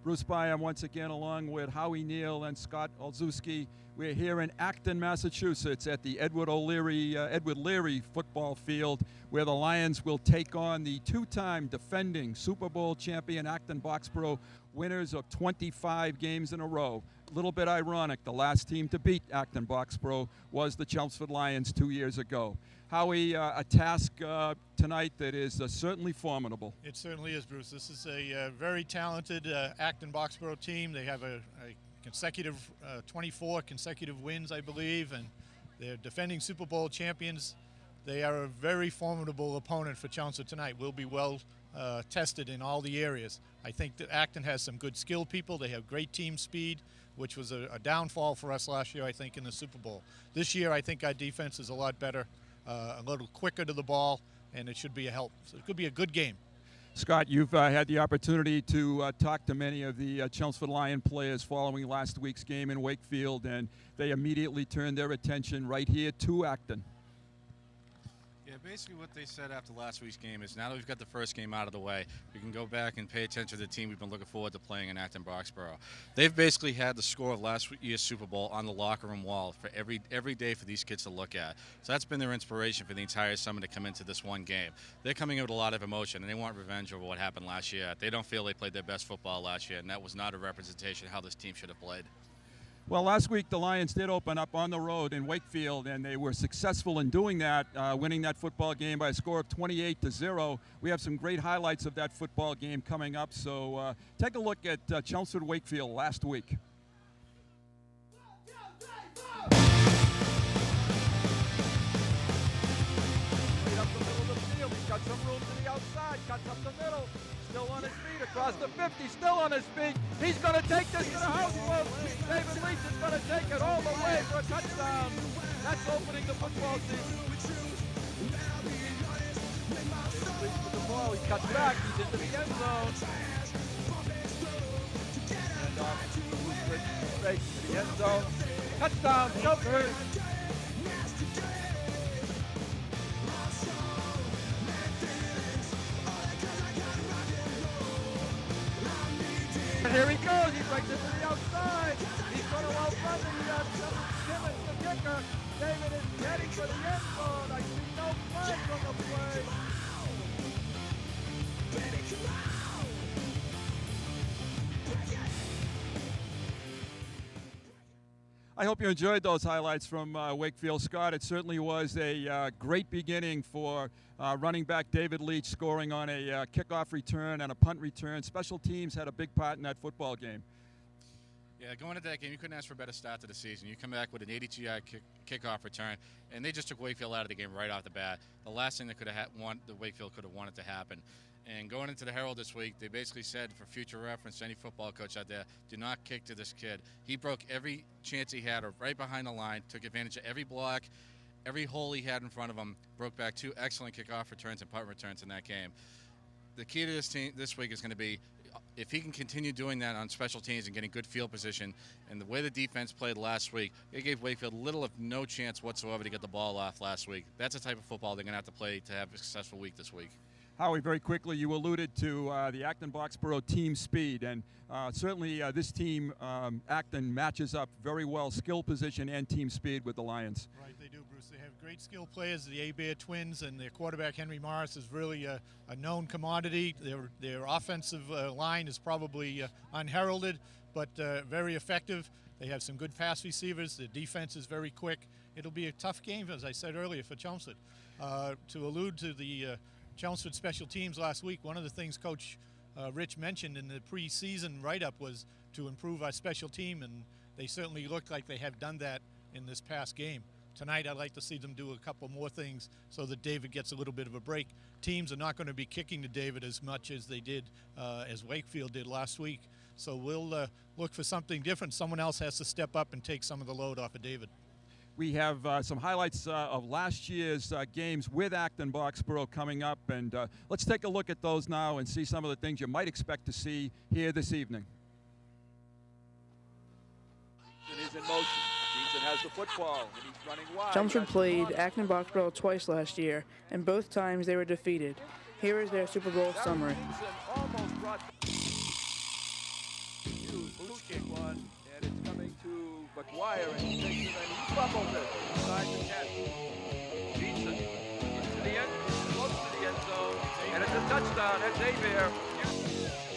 Bruce Byam once again, along with Howie Neal and Scott Olszewski. We're here in Acton, Massachusetts at the Edward Leary football field, where the Lions will take on the two-time defending Super Bowl champion Acton Boxborough, winners of 25 games in a row. A little bit ironic, the last team to beat Acton Boxborough was the Chelmsford Lions 2 years ago. Howie, a task tonight that is certainly formidable. It certainly is, Bruce. This is a very talented Acton Boxborough team. They have a consecutive 24 consecutive wins, I believe, and they're defending Super Bowl champions. They are a very formidable opponent for Chelmsford tonight. We'll be well tested in all the areas. I think that Acton has some good skilled people. They have great team speed, which was a downfall for us last year, I think, in the Super Bowl. This year, I think our defense is a lot better, a little quicker to the ball, and it should be a help. So it could be a good game. Scott, you've had the opportunity to talk to many of the Chelmsford Lion players following last week's game in Wakefield, and they immediately turned their attention right here to Acton. Yeah, basically what they said after last week's game is now that we've got the first game out of the way, we can go back and pay attention to the team we've been looking forward to playing in Acton Boxborough. They've basically had the score of last year's Super Bowl on the locker room wall for every day for these kids to look at. So that's been their inspiration for the entire summer to come into this one game. They're coming in with a lot of emotion, and they want revenge over what happened last year. They don't feel they played their best football last year, and that was not a representation of how this team should have played. Well, last week the Lions did open up on the road in Wakefield, and they were successful in doing that, winning that football game by a score of 28-0. We have some great highlights of that football game coming up, so take a look at Chelmsford Wakefield last week. Right up the middle of the field, he's got some room to the outside, cuts up the middle. Still on his feet, across the 50, still on his feet. He's going to take this to the house, folks. David Leach is going to take it all the way for a touchdown. That's opening the football season. David Leach with the ball, he cuts back, he's into the end zone. And off to the end zone. Touchdown, Chelmsford. And here he goes, he breaks it to the outside. He's going to outrun Timmons, the kicker. David is heading for the end zone. I see no flag on the play. I hope you enjoyed those highlights from Wakefield, Scott. It certainly was a great beginning for running back David Leach, scoring on a kickoff return and a punt return. Special teams had a big part in that football game. Yeah, going into that game, you couldn't ask for a better start to the season. You come back with an 82-yard kickoff return, and they just took Wakefield out of the game right off the bat. The last thing that the Wakefield could have wanted to happen. And going into the Herald this week, they basically said, for future reference to any football coach out there, do not kick to this kid. He broke every chance he had right behind the line, took advantage of every block, every hole he had in front of him, broke back 2 excellent kickoff returns and punt returns in that game. The key to this team this week is going to be if he can continue doing that on special teams and getting good field position, and the way the defense played last week, it gave Wakefield little if no chance whatsoever to get the ball off last week. That's the type of football they're going to have to play to have a successful week this week. Howie, very quickly, you alluded to the Acton Boxborough team speed, and certainly this team, Acton, matches up very well, skill position and team speed with the Lions. Right, they do, Bruce. They have great skill players, the A-Bear twins, and their quarterback, Henry Morris, is really a known commodity. Their offensive line is probably unheralded, but very effective. They have some good pass receivers. Their defense is very quick. It'll be a tough game, as I said earlier, for Chelmsford. To allude to the Chelmsford special teams last week, one of the things Coach Rich mentioned in the preseason write-up was to improve our special team, and they certainly look like they have done that in this past game. Tonight I'd like to see them do a couple more things so that David gets a little bit of a break. Teams are not going to be kicking to David as much as they did, as Wakefield did last week. So we'll look for something different. Someone else has to step up and take some of the load off of David. We have some highlights of last year's games with Acton Boxborough coming up, and let's take a look at those now and see some of the things you might expect to see here this evening. He's in motion. Deason has the football, and he's running wide. Chelmsford played Acton Boxborough twice last year, and both times they were defeated. Here is their Super Bowl summary. Loose kick one, and it's coming to McGuire, and he takes it and he fumbles it inside the 10. Beatson into the end, close to the end zone, and it's a touchdown. That's Abear.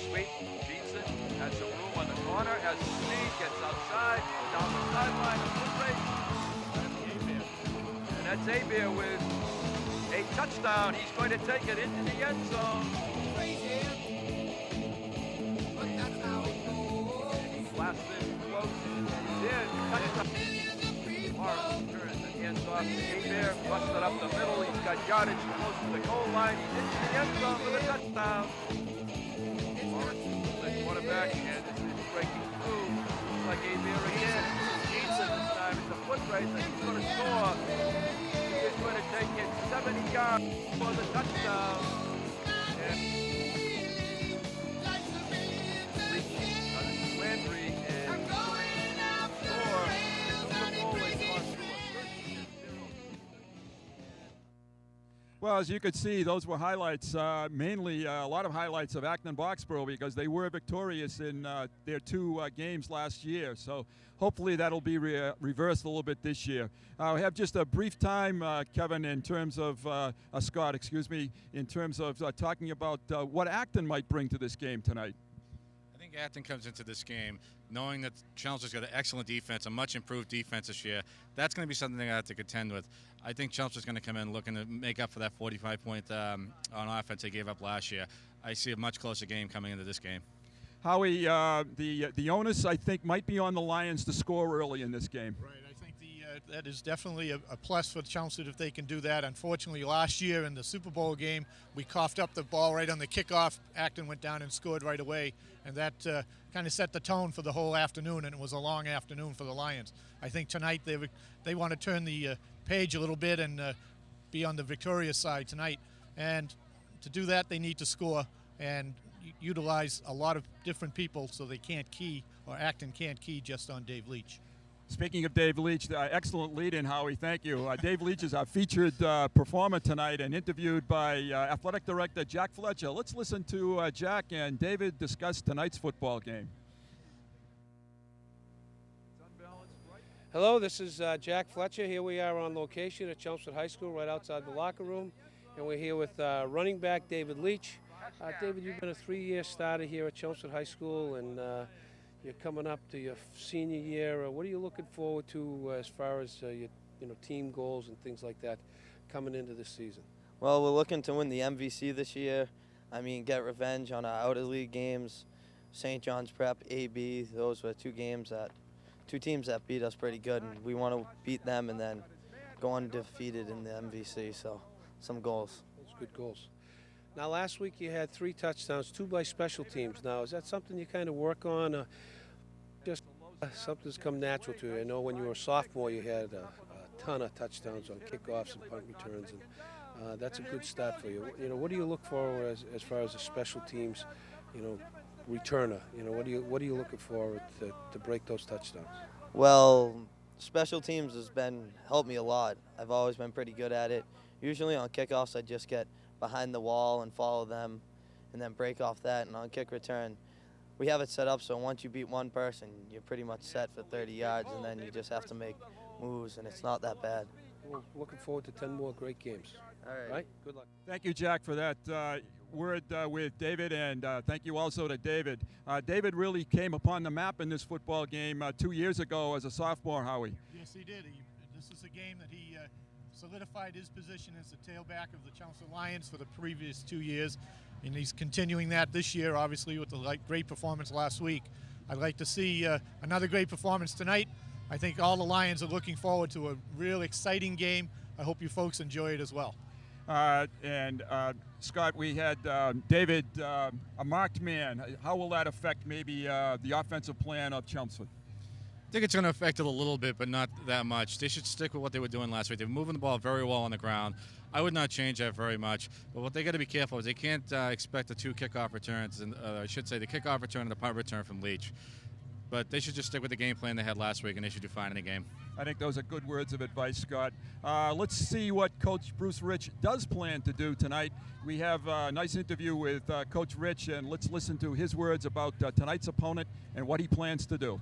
Sweet. Beatson has some room on the corner, has some speed, gets outside, down the sideline, a foot race. And that's Abear with a touchdown. He's going to take it into the end zone. Blasted close, and he's in. Touchdown. Morris turns and hands off to Abear, busted up the middle. He's got yardage close to the goal line. He's into the end zone for the touchdown. Morris, the quarterback, and it's breaking through. Looks like Abear again. Beatson this time. It's a foot race, and he's going to score. He is going to take it 70 yards for the touchdown. And Landry and score. Super Bowl is on to a 13-0. Well, as you could see, those were highlights, mainly a lot of highlights of Acton Boxborough, because they were victorious in their two games last year. So hopefully that'll be reversed a little bit this year. We have just a brief time, Kevin, in terms of, Scott, excuse me, in terms of talking about what Acton might bring to this game tonight. I think Acton comes into this game knowing that Chelmsford's got an excellent defense, a much improved defense this year. That's going to be something they have to contend with. I think Chelmsford's going to come in looking to make up for that 45-point on offense they gave up last year. I see a much closer game coming into this game. Howie, the onus, I think, might be on the Lions to score early in this game. Right. I think that is definitely a plus for Chelmsford if they can do that. Unfortunately, last year in the Super Bowl game, we coughed up the ball right on the kickoff. Acton went down and scored right away, and that kind of set the tone for the whole afternoon, and it was a long afternoon for the Lions. I think tonight they want to turn the page a little bit and be on the victorious side tonight. And to do that, they need to score and utilize a lot of different people so they can't key, or Acton can't key just on Dave Leach. Speaking of Dave Leach, excellent lead-in, Howie. Thank you. Dave Leach is our featured performer tonight and interviewed by Athletic Director Jack Fletcher. Let's listen to Jack and David discuss tonight's football game. Hello, this is Jack Fletcher. Here we are on location at Chelmsford High School right outside the locker room. And we're here with running back David Leach. David, you've been a 3-year starter here at Chelmsford High School, and you're coming up to your senior year. What are you looking forward to as far as your team goals and things like that coming into this season? Well, we're looking to win the MVC this year. I mean, get revenge on our outer league games. St. John's Prep, AB, those were two teams that beat us pretty good, and we want to beat them and then go undefeated in the MVC. So, some goals. Those good goals. Now, last week you had 3 touchdowns, 2 by special teams. Now, is that something you kind of work on? Just something's come natural to you? I know when you were a sophomore you had a ton of touchdowns on kickoffs and punt returns, and that's a good start for you. What do you look for as far as the special teams, returner? What are you looking for to break those touchdowns? Well, special teams has helped me a lot. I've always been pretty good at it. Usually on kickoffs I just get behind the wall and follow them and then break off that, and on kick return we have it set up so once you beat one person you're pretty much set for 30 yards, and then you just have to make moves, and it's not that bad. Well, looking forward to 10 more great games. All right? Good luck. Thank you, Jack, for that word with David, and thank you also to David. David really came upon the map in this football game 2 years ago as a sophomore, Howie. Yes, he did. This is a game that he solidified his position as the tailback of the Chelmsford Lions for the previous 2 years, and he's continuing that this year, obviously, with the great performance last week. I'd like to see another great performance tonight. I think all the Lions are looking forward to a real exciting game. I hope you folks enjoy it as well. Scott, we had David, a marked man. How will that affect maybe the offensive plan of Chelmsford? I think it's going to affect it a little bit, but not that much. They should stick with what they were doing last week. They were moving the ball very well on the ground. I would not change that very much. But what they got to be careful is they can't expect the 2 kickoff returns, and I should say the kickoff return and the punt return from Leach. but they should just stick with the game plan they had last week, and they should do fine in the game. I think those are good words of advice, Scott. Let's see what Coach Bruce Rich does plan to do tonight. We have a nice interview with Coach Rich, and let's listen to his words about tonight's opponent and what he plans to do.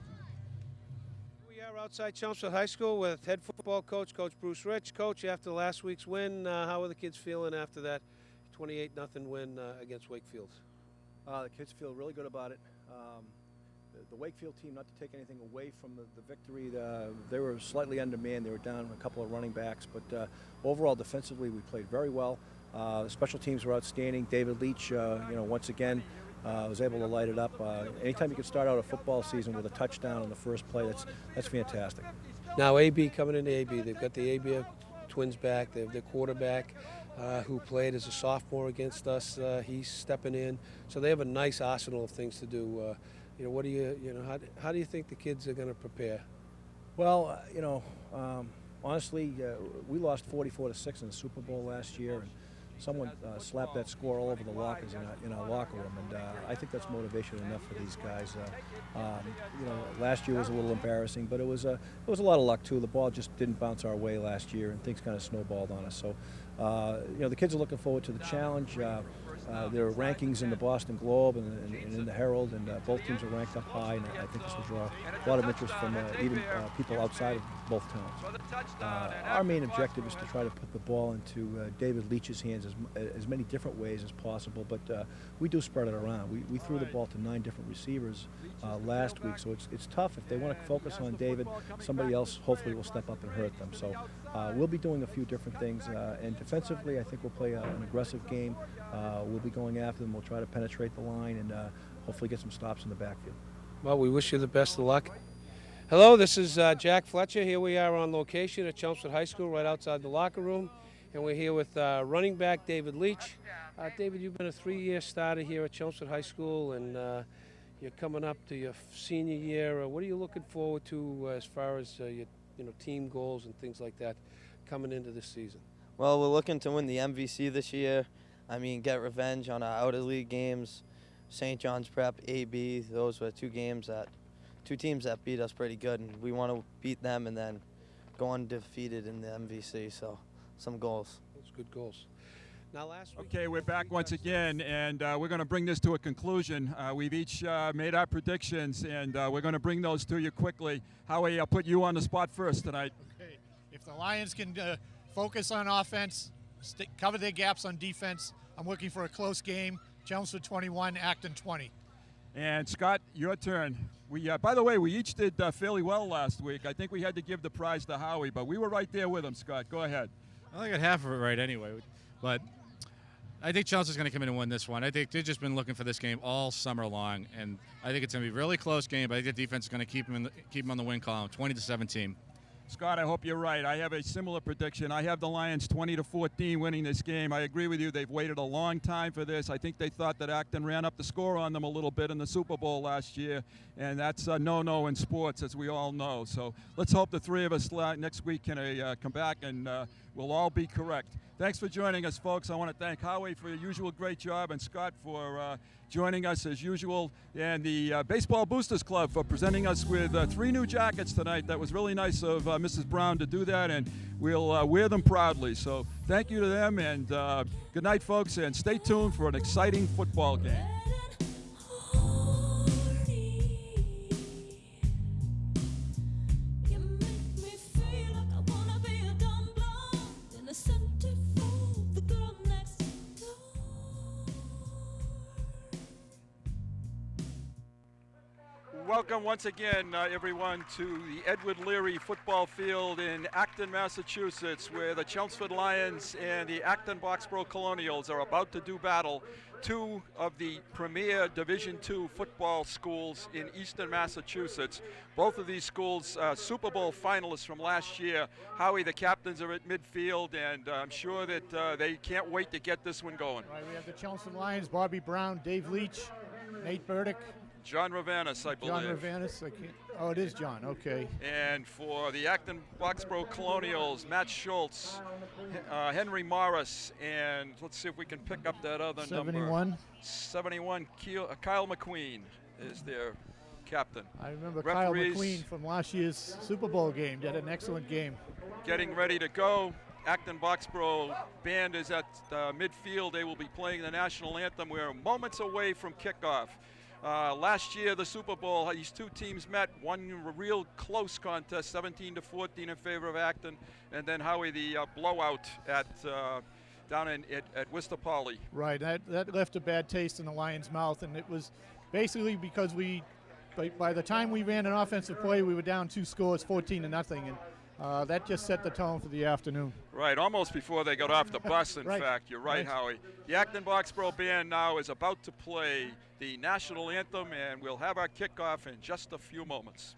We are outside Chelmsford High School with head football coach, Coach Bruce Rich. Coach, after last week's win, how are the kids feeling after that 28-0 win against Wakefield? The kids feel really good about it. The Wakefield team, not to take anything away from the victory, they were slightly undermanned. They were down a couple of running backs, but overall defensively we played very well. The special teams were outstanding. David Leach, once again, was able to light it up. Anytime you can start out a football season with a touchdown on the first play, that's fantastic. Now AB coming into AB, they've got the AB twins back. They have their quarterback who played as a sophomore against us. He's stepping in, so they have a nice arsenal of things to do. What do how do you think the kids are going to prepare? Well, honestly, we lost 44-6 in the Super Bowl last year, and someone slapped that score all over the lockers in our locker room, and I think that's motivation enough for these guys. Last year was a little embarrassing, but it was a lot of luck too. The ball just didn't bounce our way last year, and things kind of snowballed on us. So, the kids are looking forward to the challenge. There are rankings in the Boston Globe and in the Herald, and both teams are ranked up high, and I think this will draw a lot of interest from even people outside of both towns. Our main objective is to try to put the ball into David Leach's hands as many different ways as possible, but we do spread it around. We threw the ball to 9 different receivers last week, so it's tough. If they want to focus on David, somebody else hopefully will step up and hurt them. So we'll be doing a few different things, and defensively I think we'll play an aggressive game. We'll be going after them. We'll try to penetrate the line and hopefully get some stops in the backfield. Well, we wish you the best of luck. Hello, this is Jack Fletcher. Here we are on location at Chelmsford High School right outside the locker room, and we're here with running back David Leach. David, you've been a 3-year starter here at Chelmsford High School, and you're coming up to your senior year. What are you looking forward to as far as your team goals and things like that coming into this season? Well, we're looking to win the MVC this year. Get revenge on our out-of-league games. St. John's Prep, AB, those were two teams that beat us pretty good, and we want to beat them and then go undefeated in the MVC, so some goals. Those good goals. Now last week, Okay, we're back once again, and we're going to bring this to a conclusion. We've each made our predictions, and we're going to bring those to you quickly. Howie, I'll put you on the spot first tonight. Okay, if the Lions can focus on offense, cover their gaps on defense, I'm looking for a close game. Chelmsford 21, Acton 20. And Scott, your turn. By the way, we each did fairly well last week. I think we had to give the prize to Howie, but we were right there with him, Scott. Go ahead. I got half of it right anyway, but I think Chelsea's going to come in and win this one. I think they've just been looking for this game all summer long, and I think it's going to be a really close game, but I think the defense is going to keep them on the win column, 20-17. Scott, I hope you're right. I have a similar prediction. I have the Lions 20-14 winning this game. I agree with you. They've waited a long time for this. I think they thought that Acton ran up the score on them a little bit in the Super Bowl last year, and that's a no-no in sports, as we all know. So let's hope the three of us next week can come back and we'll all be correct. Thanks for joining us, folks. I want to thank Howie for your usual great job and Scott for joining us as usual, and the Baseball Boosters Club for presenting us with 3 new jackets tonight. That was really nice of Mrs. Brown to do that, and we'll wear them proudly. So thank you to them, and good night, folks, and stay tuned for an exciting football game. Welcome once again, everyone, to the Edward Leary football field in Acton, Massachusetts, where the Chelmsford Lions and the Acton Boxborough Colonials are about to do battle. 2 of the premier Division II football schools in eastern Massachusetts. Both of these schools Super Bowl finalists from last year. Howie, the captains are at midfield, and I'm sure that they can't wait to get this one going. Right, we have the Chelmsford Lions, Bobby Brown, Dave Leach, Nate Burdick. John Ravanis, I believe. John Ravanis. Oh, it is John. Okay. And for the Acton Boxborough Colonials, Matt Schultz, Henry Morris, and let's see if we can pick up that other 71. number. 71. Kyle McQueen is their captain. I remember Referees Kyle McQueen from last year's Super Bowl game. Did an excellent game. getting ready to go. Acton Boxborough band is at midfield. They will be playing the national anthem. We're moments away from kickoff. Last year, the Super Bowl, these two teams met, one real close contest, 17-14 in favor of Acton, and then Howie, the blowout at down at Worcester Poly. Right, that left a bad taste in the Lions' mouth, and it was basically because by the time we ran an offensive play, we were down 2 scores, 14-0, and that just set the tone for the afternoon. Right, almost before they got off the bus, in Right. fact. You're right, Howie. The Acton Boxborough band now is about to play the national anthem, and we'll have our kickoff in just a few moments.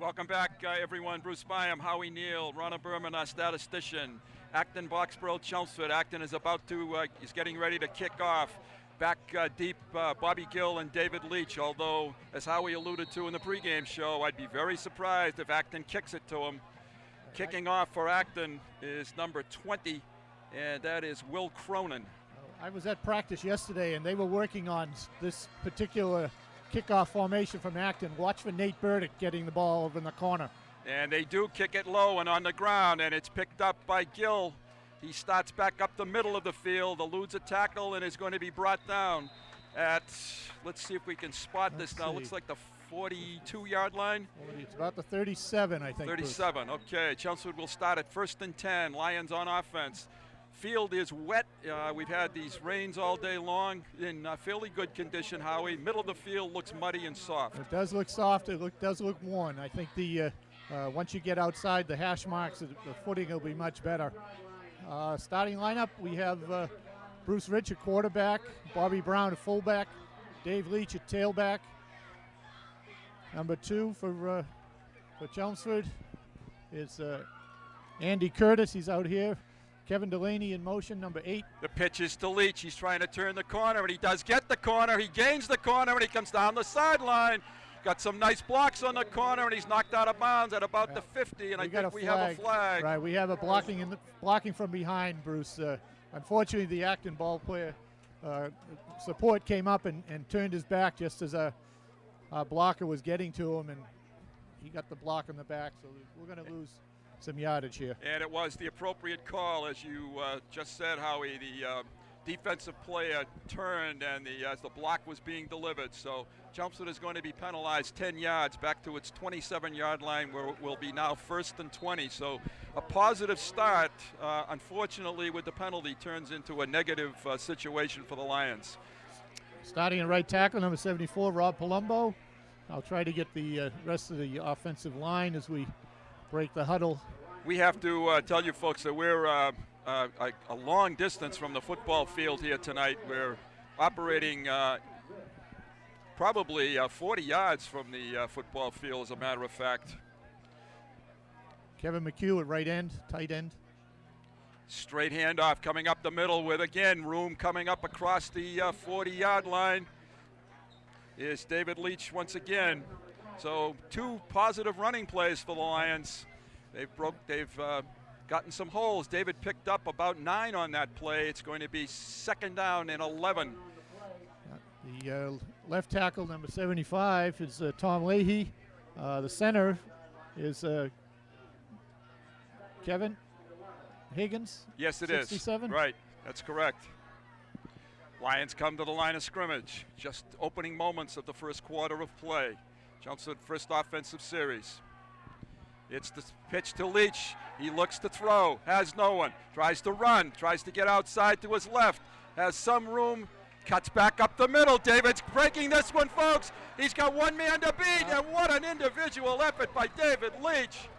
Welcome back, everyone. Bruce Byam, Howie Neal, Ronna Berman, our statistician. Acton Boxborough, Chelmsford. Acton is about to, is getting ready to kick off. Back deep, Bobby Gill and David Leach, although, as Howie alluded to in the pregame show, I'd be very surprised if Acton kicks it to him. Kicking off for Acton is number 20, and that is Will Cronin. I was at practice yesterday, and they were working on this particular kickoff formation from Acton. Watch for Nate Burdick getting the ball over in the corner. And they do kick it low and on the ground, and it's picked up by Gill. He starts back up the middle of the field, eludes a tackle, and is going to be brought down at, let's see if we can spot this now. Looks like the 42-yard line. It's about the 37, I think. 37, Bruce. Okay. Chelmsford will start at 1st and 10. Lions on offense. Field is wet. We've had these rains all day long in fairly good condition, Howie. Middle of the field looks muddy and soft. It does look soft. It does look worn. I think the once you get outside the hash marks, the footing will be much better. Starting lineup, we have Bruce Rich at quarterback, Bobby Brown at fullback, Dave Leach at tailback. Number 2 for Chelmsford is Andy Curtis. He's out here. Kevin Delaney in motion, number 8. The pitch is to Leach. He's trying to turn the corner, and he does get the corner. He gains the corner, and he comes down the sideline. Got some nice blocks on the corner, and he's knocked out of bounds at about the 50, and I think we have a flag. Right, we have a blocking from behind, Bruce. Unfortunately, the Acton ball player support came up and turned his back just as a blocker was getting to him, and he got the block in the back, so we're going to lose some yardage here. And it was the appropriate call, as you just said, Howie. The defensive player turned, and as the block was being delivered. So Chelmsford is going to be penalized 10 yards back to its 27-yard line, where it will be now 1st and 20. So a positive start, unfortunately, with the penalty, turns into a negative situation for the Lions. Starting at right tackle, number 74, Rob Palumbo. I'll try to get the rest of the offensive line as we break the huddle. We have to tell you folks that we're a long distance from the football field here tonight. We're operating probably 40 yards from the football field, as a matter of fact. Kevin McHugh at right end, tight end. Straight handoff coming up the middle with, again, room coming up across the 40-yard line is David Leach once again. So 2 positive running plays for the Lions. They've gotten some holes. David picked up about 9 on that play. It's going to be 2nd down and 11. The left tackle, number 75, is Tom Leahy. The center is Kevin Higgins. Yes, it 67. is. Right, that's correct. Lions come to the line of scrimmage. Just opening moments of the first quarter of play. Chelmsford first offensive series. It's the pitch to Leach. He looks to throw, has no one. Tries to run, tries to get outside to his left. Has some room, cuts back up the middle. David's breaking this one, folks. He's got one man to beat, and what an individual effort by David Leach.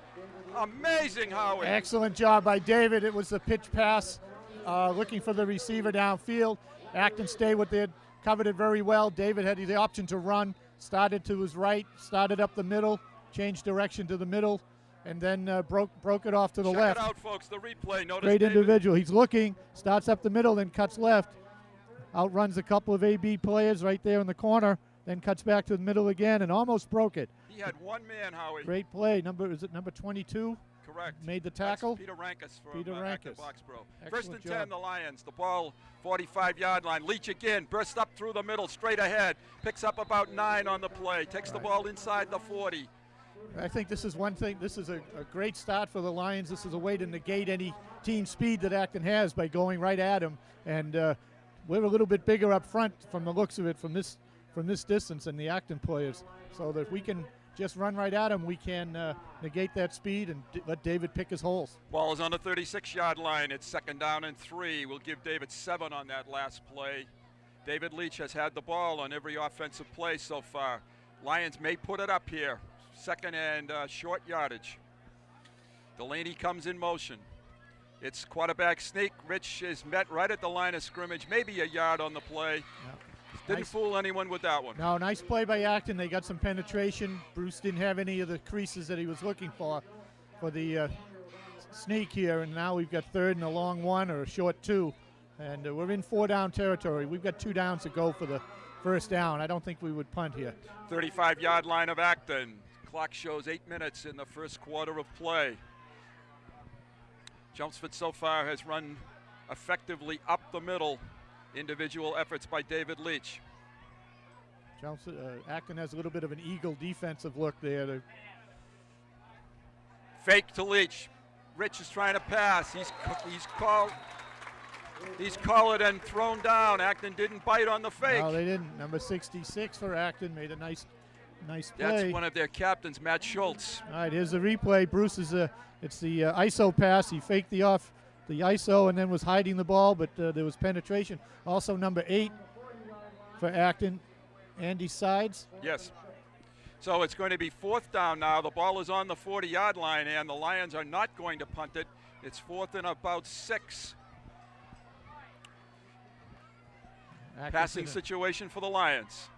Amazing, Howie. Excellent job by David. It was a pitch pass, looking for the receiver downfield. Acton stayed with it, covered it very well. David had the option to run, started to his right, started up the middle, changed direction to the middle, and then broke it off to the left. Check it out, folks, the replay. Notice Great David. individual. He's looking, starts up the middle, then cuts left. Outruns a couple of AB players right there in the corner, then cuts back to the middle again and almost broke it. He had one man, Howie. Great play. Is it number 22? Correct. Made the tackle. That's Peter Rankus from Peter Acton Rankus. Boxborough. Excellent First and 10, job. the Lions. The ball, 45-yard line. Leach again, bursts up through the middle, straight ahead. Picks up about 9 on the play. Takes the ball inside the 40. I think this is one thing. This is a great start for the Lions. This is a way to negate any team speed that Acton has by going right at him. And we're a little bit bigger up front from the looks of it from this distance than the Acton players. So that we can just run right at him, we can negate that speed and let David pick his holes. Ball is on the 36-yard line. It's 2nd down and 3. We'll give David 7 on that last play. David Leach has had the ball on every offensive play so far. Lions may put it up here. 2nd and short yardage. Delaney comes in motion. It's quarterback sneak. Rich is met right at the line of scrimmage, maybe a yard on the play. Yeah. Didn't fool anyone with that one. No, nice play by Acton. They got some penetration. Bruce didn't have any of the creases that he was looking for the sneak here, and now we've got 3rd and a long 1 or a short 2, and we're in 4-down territory. We've got 2 downs to go for the first down. I don't think we would punt here. 35-yard line of Acton. Clock shows 8 minutes in the first quarter of play. Chelmsford so far has run effectively up the middle. Individual efforts by David Leach. Acton has a little bit of an eagle defensive look there. Fake to Leach. Rich is trying to pass. He's collared and thrown down. Acton didn't bite on the fake. No, they didn't. Number 66 for Acton made a nice play. That's one of their captains, Matt Schultz. All right, here's the replay. Bruce it's the ISO pass. He faked the ISO and then was hiding the ball, but there was penetration. Also number 8 for Acton, Andy Sides. Yes. So it's going to be 4th down now. The ball is on the 40-yard line, and the Lions are not going to punt it. It's 4th and about 6. Passing situation for the Lions.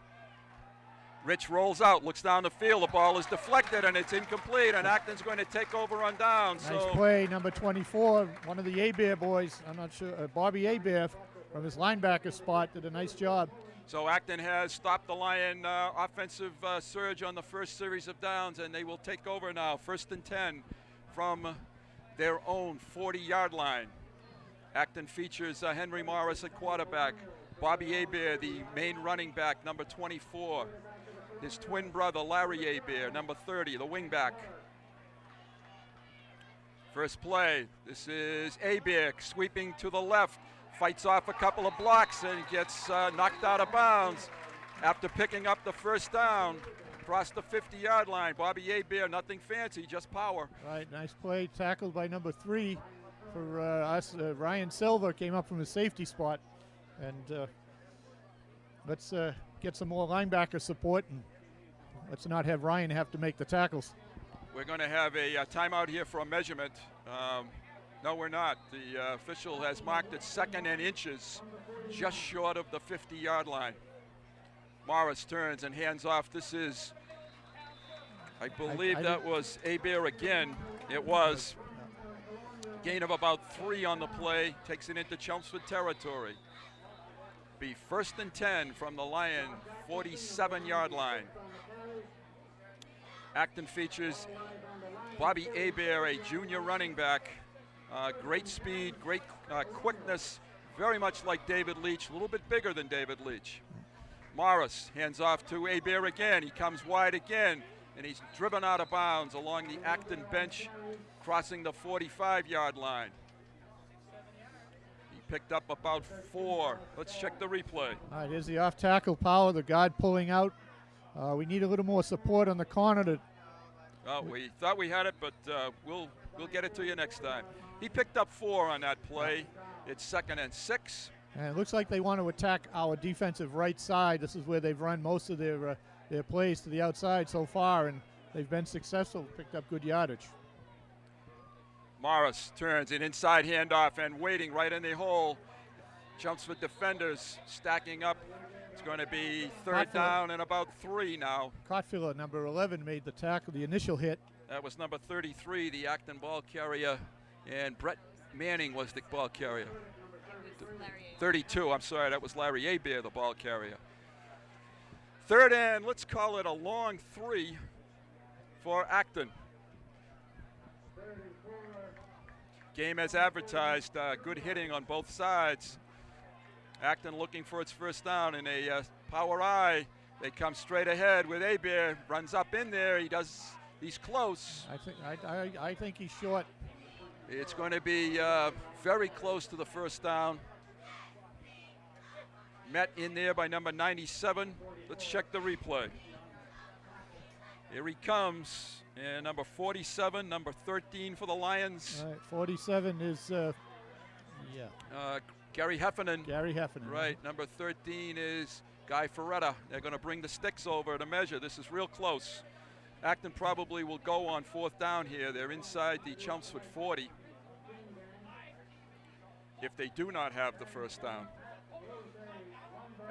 Rich rolls out, looks down the field. The ball is deflected, and it's incomplete, and Acton's going to take over on down. Nice play, number 24, one of the Abear boys. I'm not sure, Bobby Abear from his linebacker spot did a nice job. So Acton has stopped the Lion offensive surge on the first series of downs, and they will take over now. 1st and 10 from their own 40-yard line. Acton features Henry Morris at quarterback. Bobby Abear, the main running back, number 24. His twin brother, Larry Abear, number 30, the wingback. First play, this is Abear sweeping to the left, fights off a couple of blocks and gets knocked out of bounds after picking up the first down across the 50-yard line. Bobby Abear, nothing fancy, just power. Right, nice play, tackled by number 3 for us. Ryan Silver came up from the safety spot, and let's get some more linebacker support, and let's not have Ryan have to make the tackles. We're going to have a timeout here for a measurement. No, we're not. The official has marked it 2nd and inches, just short of the 50-yard line. Morris turns and hands off. This is, I believe that was Abear again. It was. Gain of about 3 on the play, takes it into Chelmsford territory. Be 1st and 10 from the Lion 47-yard line. Acton features Bobby Abear, a junior running back, Great speed, great quickness, very much like David Leach, a little bit bigger than David Leach. Morris hands off to Hebert again. He comes wide again, and he's driven out of bounds along the Acton bench, crossing the 45-yard line. He picked up about 4. Let's check the replay. All right, here's the off-tackle power, the guard pulling out. We need a little more support on the corner. We thought we had it, but we'll get it to you next time. He picked up 4 on that play. It's 2nd and 6. And it looks like they want to attack our defensive right side. This is where they've run most of their plays to the outside so far, and they've been successful, picked up good yardage. Morris turns an inside handoff and waiting right in the hole. Jumps for defenders, stacking up. It's going to be 3rd down and about 3 now. Cotfield, number 11, made the tackle, the initial hit. That was number 33, the Acton ball carrier, and Brett Manning was the ball carrier. 32, I'm sorry, that was Larry Hebert, the ball carrier. 3rd and, let's call it a long 3 for Acton. Game as advertised, good hitting on both sides. Acton looking for its 1st down in a power I. They come straight ahead with Hebert, runs up in there, he's close. I think he's short. It's going to be very close to the 1st down. Met in there by number 97. Let's check the replay. Here he comes, and number 47, number 13 for the Lions. All right, 47 is, Gary Heffernan. Gary Heffernan. Right, number 13 is Guy Ferretta. They're going to bring the sticks over to measure. This is real close. Acton probably will go on 4th down here. They're inside the Chelmsford 40. If they do not have the 1st down.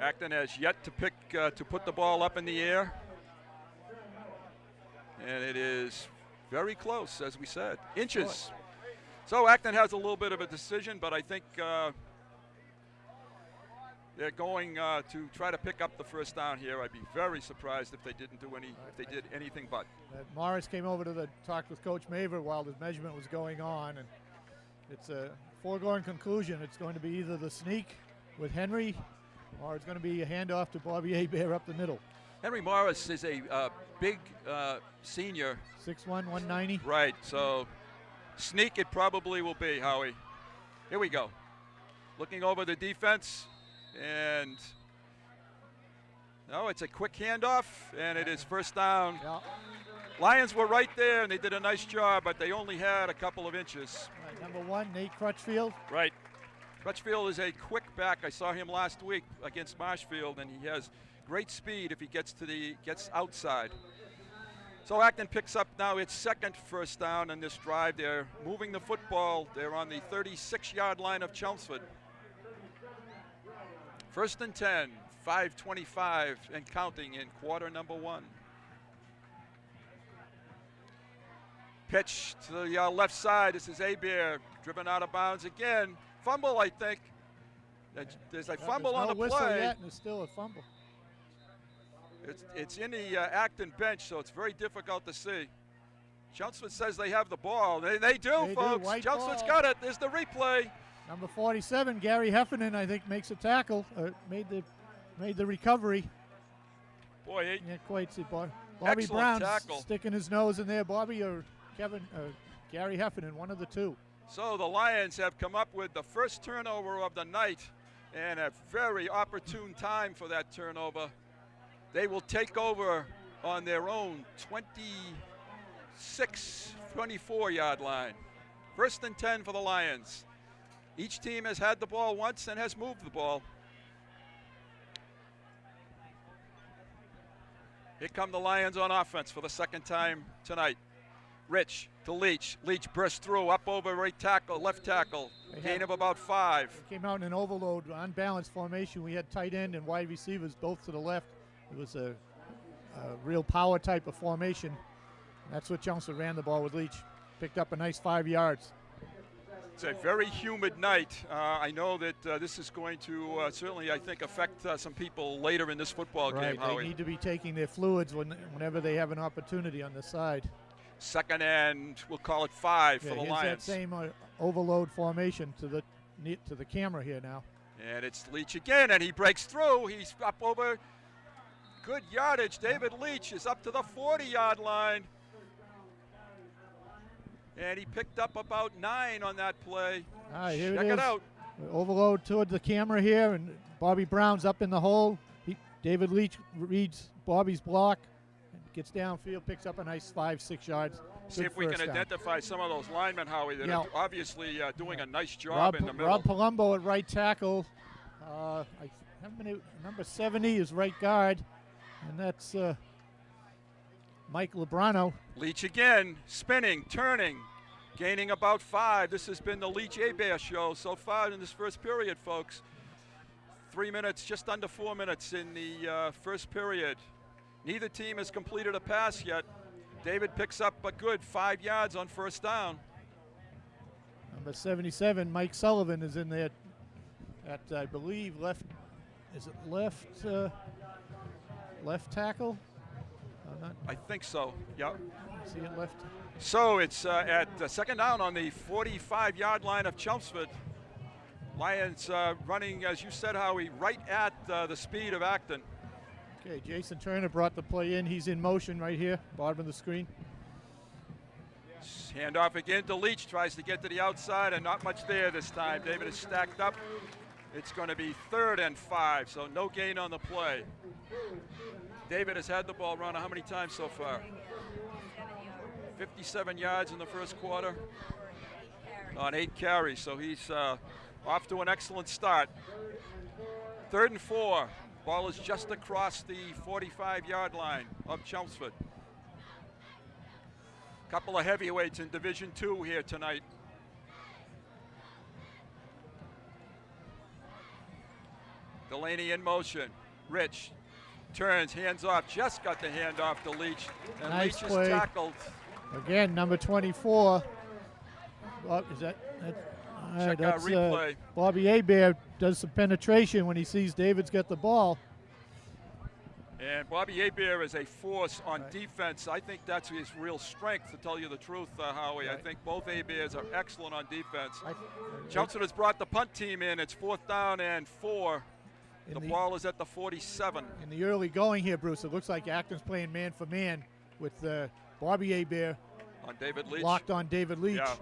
Acton has yet to put the ball up in the air. And it is very close, as we said. Inches. So Acton has a little bit of a decision, but I think they're going to try to pick up the 1st down here. I'd be very surprised if they didn't do if they did anything but. Morris came over to talk with Coach Maver while the measurement was going on, and it's a foregone conclusion. It's going to be either the sneak with Henry, or it's going to be a handoff to Bobby Hebert up the middle. Henry Morris is a big senior. 6'1", 190. Right, so sneak it probably will be, Howie. Here we go. Looking over the defense, and no, it's a quick handoff, and it is 1st down. Yeah. Lions were right there, and they did a nice job, but they only had a couple of inches. Right, number 1, Nate Crutchfield. Right. Crutchfield is a quick back. I saw him last week against Marshfield, and he has great speed if he gets outside. So Acton picks up now its 2nd 1st down in this drive. They're moving the football. They're on the 36-yard line of Chelmsford. 1st and 10, 5:25 and counting in quarter number 1. Pitch to the left side. This is Hebert driven out of bounds again. Fumble, I think. There's a fumble on the play. There's no whistle yet, and it's still a fumble. It's in the Acton bench, so it's very difficult to see. Chelmsford says they have the ball. They do, folks. Chelmsford's got it. There's the replay. Number 47, Gary Heffernan, I think, makes a tackle. Made the recovery. Boy, Can't quite see Bobby Brown sticking his nose in there. Bobby or Gary Heffernan, one of the two. So the Lions have come up with the 1st turnover of the night, and a very opportune time for that turnover. They will take over on their own 24-yard line. 1st and 10 for the Lions. Each team has had the ball once and has moved the ball. Here come the Lions on offense for the 2nd time tonight. Rich to Leach. Leach bursts through, up over right tackle, left tackle. Gain of about 5. Came out in an overload, unbalanced formation. We had tight end and wide receivers both to the left. It was a real power type of formation. That's what Chelmsford ran the ball with Leach. Picked up a nice 5 yards. It's a very humid night. I know that this is going to certainly, I think, affect some people later in this football game, Howie. They need to be taking their fluids whenever they have an opportunity on the side. 2nd and we'll call it 5 for the Lions. That same overload formation to the camera here now. And it's Leach again, and he breaks through. He's up over good yardage. David Leach is up to the 40-yard line. And he picked up about 9 on that play. All right, here Check it out. Overload toward the camera here, and Bobby Brown's up in the hole. David Leach reads Bobby's block, and gets downfield, picks up a nice 5-6 yards. See if we can identify some of those linemen, Howie, that are obviously doing a nice job in the middle. Rob Palumbo at right tackle. Number 70 is right guard, and that's Mike Lebrano. Leach again, spinning, turning, gaining about 5. This has been the Leach Abear show so far in this first period, folks. 3 minutes, just under 4 minutes in the first period. Neither team has completed a pass yet. David picks up a good 5 yards on first down. Number 77, Mike Sullivan, is in there at, I believe, left. Is it left tackle? I think so. Yep. See it left. So it's at second down on the 45-yard line of Chelmsford. Lions running, as you said, Howie, right at the speed of Acton. Okay, Jason Turner brought the play in. He's in motion right here, bottom of the screen. Handoff again to Leach, tries to get to the outside, and not much there this time. David is stacked up. It's going to be 3rd and 5, so no gain on the play. David has had the ball run how many times so far? 57 yards in the first quarter on 8 carries, so he's off to an excellent start. 3rd and 4. Ball is just across the 45-yard line of Chelmsford. Couple of heavyweights in Division II here tonight. Delaney in motion. Rich turns, hands off, just got the handoff to Leach. And Nice Leach play. is tackled. Again, number 24. Is that Check out replay. Bobby Abear does some penetration when he sees David's got the ball. And Bobby Abear is a force on defense. I think that's his real strength, to tell you the truth, Howie. I think both Abears are excellent on defense. Chelmsford has brought the punt team in. It's 4th down and 4. The ball is at the 47. In the early going here, Bruce, it looks like Acton's playing man for man with Bobby Abear On David Leach. locked on David Leach. Yeah.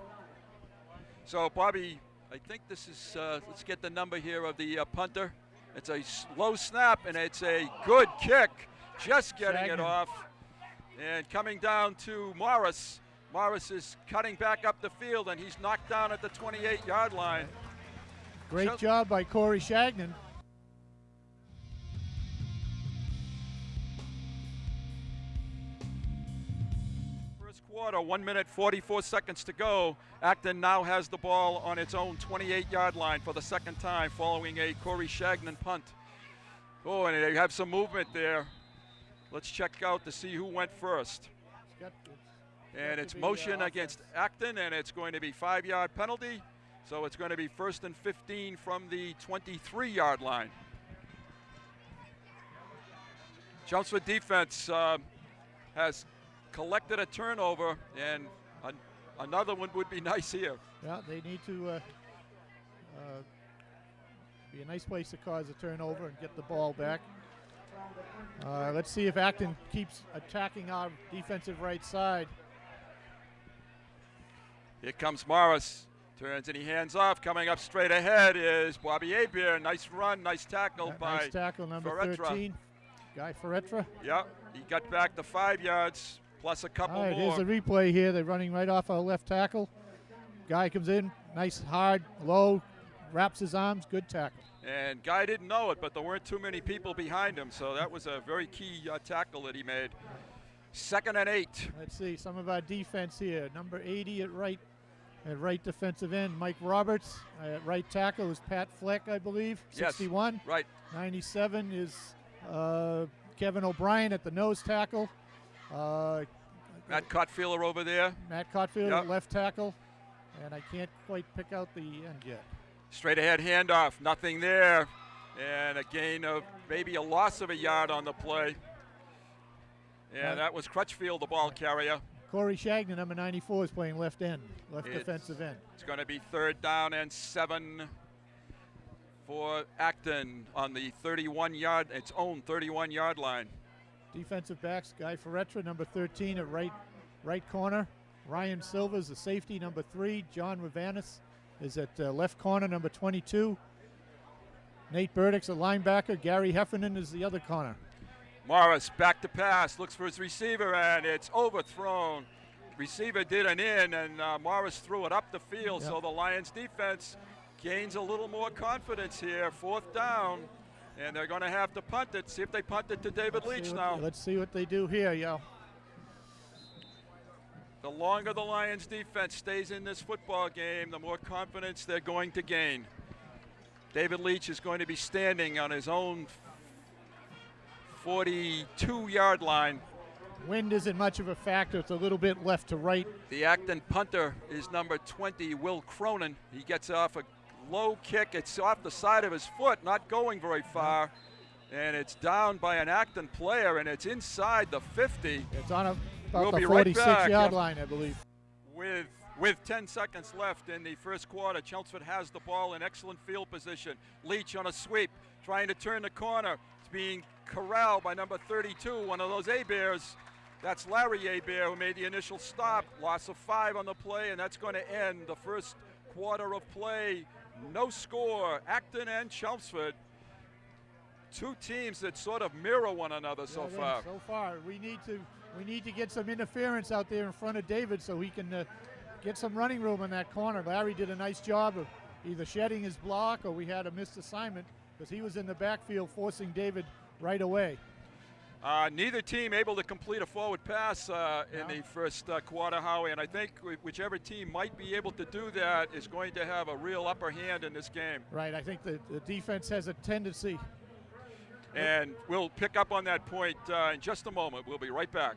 So, Bobby, I think this is, let's get the number here of the punter. It's a low snap, and it's a good kick. Just getting it off. And coming down to Morris. Morris is cutting back up the field, and he's knocked down at the 28-yard line. Great job by Corey Shagnon. Quarter, 1 minute 44 seconds to go. Acton now has the ball on its own 28-yard line for the second time following a Corey Shagnon punt. Oh, and they have some movement there. Let's check out to see who went first. And it's motion against Acton, and it's going to be 5-yard penalty. So it's going to be 1st and 15 from the 23-yard line. Chelmsford defense has collected a turnover, and another one would be nice here. Yeah, they need to be a nice place to cause a turnover and get the ball back. Let's see if Acton keeps attacking our defensive right side. Here comes Morris. Turns and he hands off. Coming up straight ahead is Bobby Abear. Nice run, nice tackle by Nice tackle, number Ferretra. 13, Guy Ferretra. Yep, he got back to 5 yards. Plus a couple All right, more. here's the replay here. They're running right off our left tackle. Guy comes in, nice, hard, low, wraps his arms, good tackle. And Guy didn't know it, but there weren't too many people behind him, so that was a very key tackle that he made. 2nd and 8. Let's see some of our defense here. Number 80 at right defensive end, Mike Roberts. At right tackle is Pat Fleck, I believe, 61. Yes, right. 97 is Kevin O'Brien at the nose tackle. Matt Cotfield over there. Matt Cotfield at left tackle. And I can't quite pick out the end yet. Straight ahead handoff, nothing there. And a gain of maybe a loss of a yard on the play. And that was Crutchfield, the ball carrier. Corey Shagnon, number 94, is playing left defensive end. It's going to be 3rd down and 7 for Acton on the its own 31-yard line. Defensive backs, Guy Ferretra, number 13 at right corner. Ryan Silvers, the safety, number 3. John Ravanis is at left corner, number 22. Nate Burdick's a linebacker. Gary Heffernan is the other corner. Morris back to pass, looks for his receiver, and it's overthrown. Receiver did an in, and Morris threw it up the field, so the Lions defense gains a little more confidence here. 4th down, and they're going to have to punt it. See if they punt it to David Leach now. Let's see what they do here, yo. The longer the Lions defense stays in this football game, the more confidence they're going to gain. David Leach is going to be standing on his own 42-yard line. Wind isn't much of a factor. It's a little bit left to right. The Acton punter is number 20, Will Cronin. He gets off a low kick. It's off the side of his foot, not going very far. And it's down by an Acton player, and it's inside the 50. It's on about We'll the be right back. 46-yard line, I believe. With 10 seconds left in the first quarter, Chelmsford has the ball in excellent field position. Leach on a sweep, trying to turn the corner. It's being corralled by number 32, one of those A-Bears. That's Larry A-Bear, who made the initial stop. Loss of 5 on the play, and that's going to end the first quarter of play. No score. Acton and Chelmsford, two teams that sort of mirror one another so far. So far, we need to get some interference out there in front of David so he can get some running room in that corner. Larry did a nice job of either shedding his block or we had a missed assignment because he was in the backfield forcing David right away. Neither team able to complete a forward pass in the first quarter, Howie, and I think whichever team might be able to do that is going to have a real upper hand in this game. Right, I think the defense has a tendency. And we'll pick up on that point in just a moment. We'll be right back.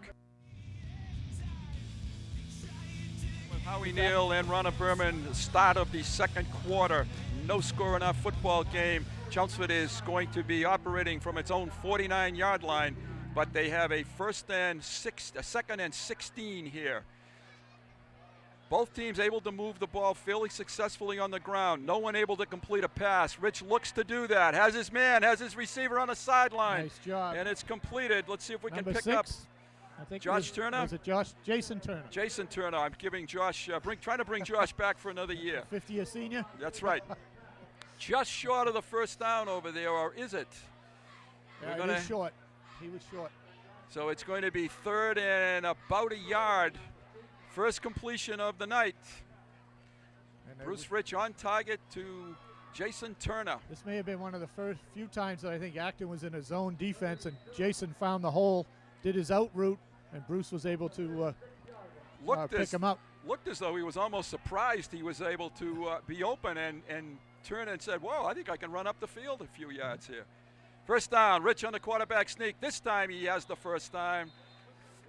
With Howie Neal and Ronna Berman, start of the second quarter. No score in our football game. Chelmsford is going to be operating from its own 49-yard line, but they have a second and 16 here. Both teams able to move the ball fairly successfully on the ground. No one able to complete a pass. Rich looks to do that. Has his man, has his receiver on the sideline. Nice job. And it's completed. Let's see if we Number can pick 6, up I think Josh Turner. Was it Jason Turner? Jason Turner. I'm giving Josh, trying to bring Josh back for another year. 50-year senior? That's right. Just short of the first down over there, or is it? Yeah, he was short. He was short. So it's going to be 3rd and about a yard. First completion of the night. And Bruce Rich on target to Jason Turner. This may have been one of the first few times that I think Acton was in a zone defense and Jason found the hole, did his out route, and Bruce was able to pick him up. Looked as though he was almost surprised he was able to be open and turn and said, whoa, I think I can run up the field a few yards here. First down, Rich on the quarterback sneak. This time he has the first time.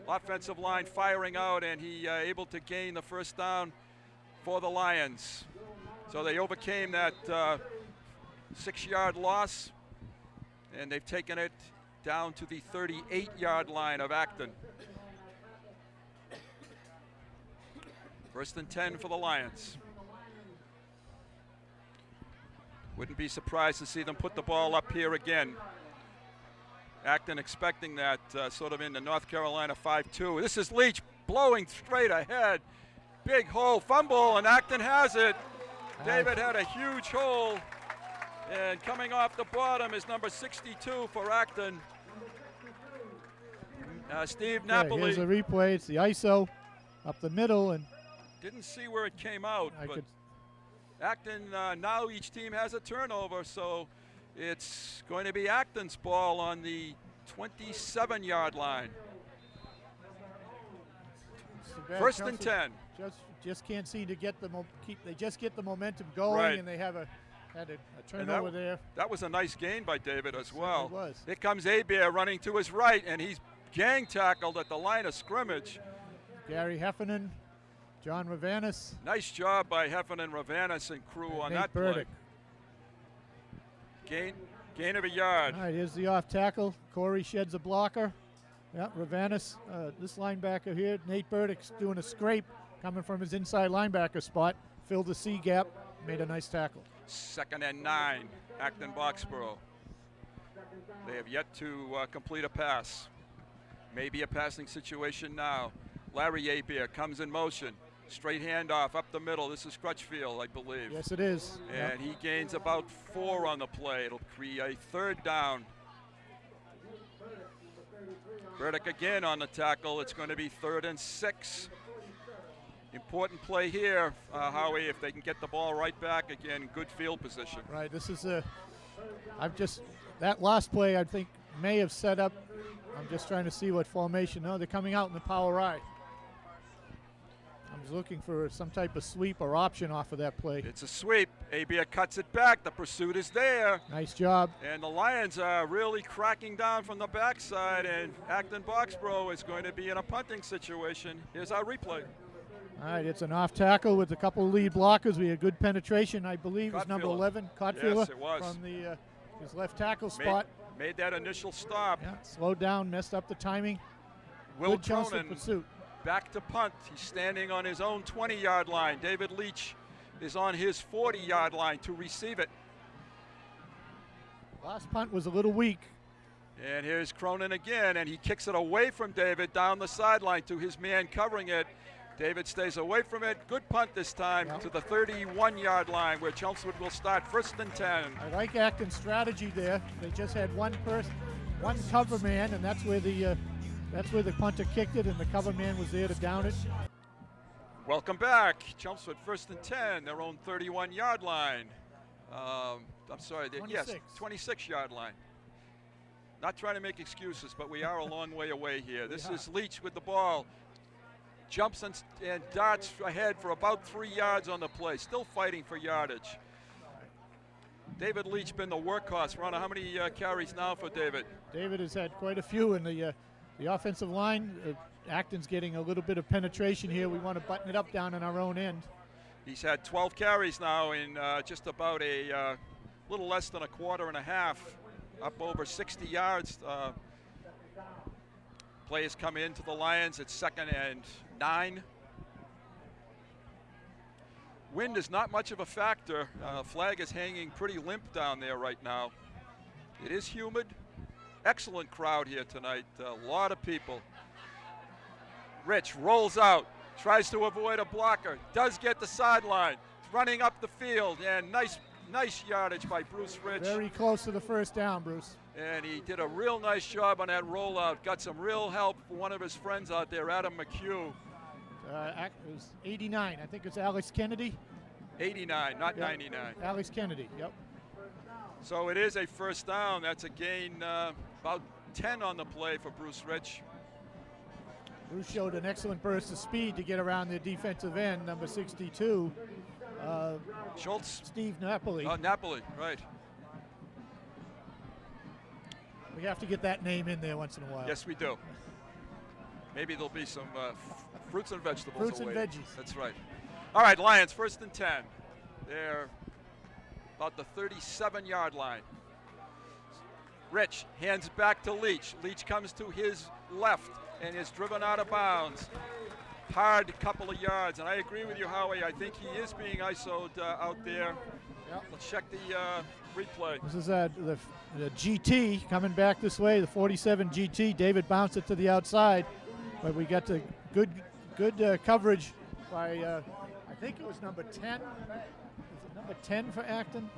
Offensive line firing out, and he able to gain the first down for the Lions. So they overcame that 6-yard loss, and they've taken it down to the 38-yard line of Acton. 1st and 10 for the Lions. Wouldn't be surprised to see them put the ball up here again. Acton expecting that sort of in the North Carolina 5-2. This is Leach blowing straight ahead. Big hole, fumble, and Acton has it. David had a huge hole. And coming off the bottom is number 62 for Acton. Steve Napoli. Here's a replay. It's the ISO up the middle. And didn't see where it came out. But Acton, now each team has a turnover, so it's going to be Acton's ball on the 27-yard line. 1st and 10. Just can't seem to get they just get the momentum going, right. And they had a turnover there. That was a nice gain by David as well. It was. Here comes A-Bear running to his right, and he's gang tackled at the line of scrimmage. Gary Heffernan, John Ravanis. Nice job by Heffernan, Ravanis, and crew on Nate that Burdick. play. Gain of a yard. All right, here's the off tackle. Corey sheds a blocker. Yeah, Ravanis, this linebacker here, Nate Burdick's doing a scrape coming from his inside linebacker spot, filled the C gap, made a nice tackle. 2nd and 9, Acton Boxborough. They have yet to complete a pass. Maybe a passing situation now. Larry Abeer comes in motion. Straight handoff up the middle. This is Crutchfield, I believe. Yes, it is. And he gains about 4 on the play. It'll create 3rd down. Burdick again on the tackle. It's going to be 3rd and 6. Important play here, Howie, if they can get the ball right back again, good field position. Right, this is that last play I think may have set up, I'm just trying to see what formation. No, they're coming out in the power I. I was looking for some type of sweep or option off of that play. It's a sweep. Abeer cuts it back. The pursuit is there. Nice job. And the Lions are really cracking down from the backside, and Acton Boxborough is going to be in a punting situation. Here's our replay. All right, it's an off tackle with a couple lead blockers. We had good penetration, I believe, is number 11, Cotfield, yes, it was. from his left tackle spot. Made that initial stop. Yeah, slowed down, messed up the timing. Will Good chance for Cronin pursuit. back to punt. He's standing on his own 20-yard line. David Leach is on his 40-yard line to receive it. Last punt was a little weak. And here's Cronin again, and he kicks it away from David down the sideline to his man covering it. David stays away from it. Good punt this time to the 31-yard line where Chelmsford will start 1st and 10. I like Acton's strategy there. They just had one cover man, and that's where the punter kicked it, and the cover man was there to down it. Welcome back. Chelmsford 1st and 10, their own 31-yard line. I'm sorry, 26-yard line. Not trying to make excuses, but we are a long way away here. This is Leach with the ball. Jumps and darts ahead for about 3 yards on the play. Still fighting for yardage. David Leach been the workhorse. Ron, how many carries now for David? David has had quite a few in the offensive line. Acton's getting a little bit of penetration here. We want to button it up down on our own end. He's had 12 carries now in just about a little less than a quarter and a half, up over 60 yards. Players come into the Lions. It's 2nd and 9. Wind is not much of a factor. Flag is hanging pretty limp down there right now. It is humid. Excellent crowd here tonight. A lot of people. Rich rolls out, tries to avoid a blocker, does get the sideline, running up the field, and nice yardage by Bruce Rich. Very close to the 1st down, Bruce. And he did a real nice job on that rollout. Got some real help from one of his friends out there, Adam McHugh. It was 89. I think it's Alex Kennedy. 89, not 99. Alex Kennedy, yep. So it is a 1st down. That's a gain about 10 on the play for Bruce Rich. Bruce showed an excellent burst of speed to get around the defensive end, number 62. Schultz? Steve Napoli. Oh, Napoli, right. We have to get that name in there once in a while. Yes, we do. Maybe there'll be some fruits and vegetables. Fruits away. and veggies. That's right. All right, Lions, 1st and 10. They're about the 37-yard line. Rich hands it back to Leach. Leach comes to his left and is driven out of bounds. Hard couple of yards, and I agree with you, Howie. I think he is being ISO'd out there. Yep. Let's check the replay. This is the GT coming back this way, the 47 GT. David bounced it to the outside, but we got the good coverage by, I think it was number 10. Is it number 10 for Acton?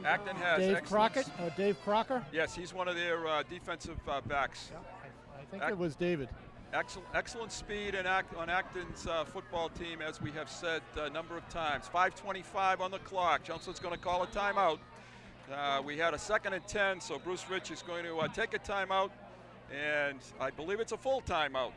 Acton has Dave Crockett, Dave Crocker. Yes, he's one of their defensive backs. Yeah, I think it was David. Excellent speed on Acton's football team, as we have said a number of times. 5:25 on the clock. Chelmsford's going to call a timeout. We had a 2nd and 10, so Bruce Rich is going to take a timeout, and I believe it's a full timeout.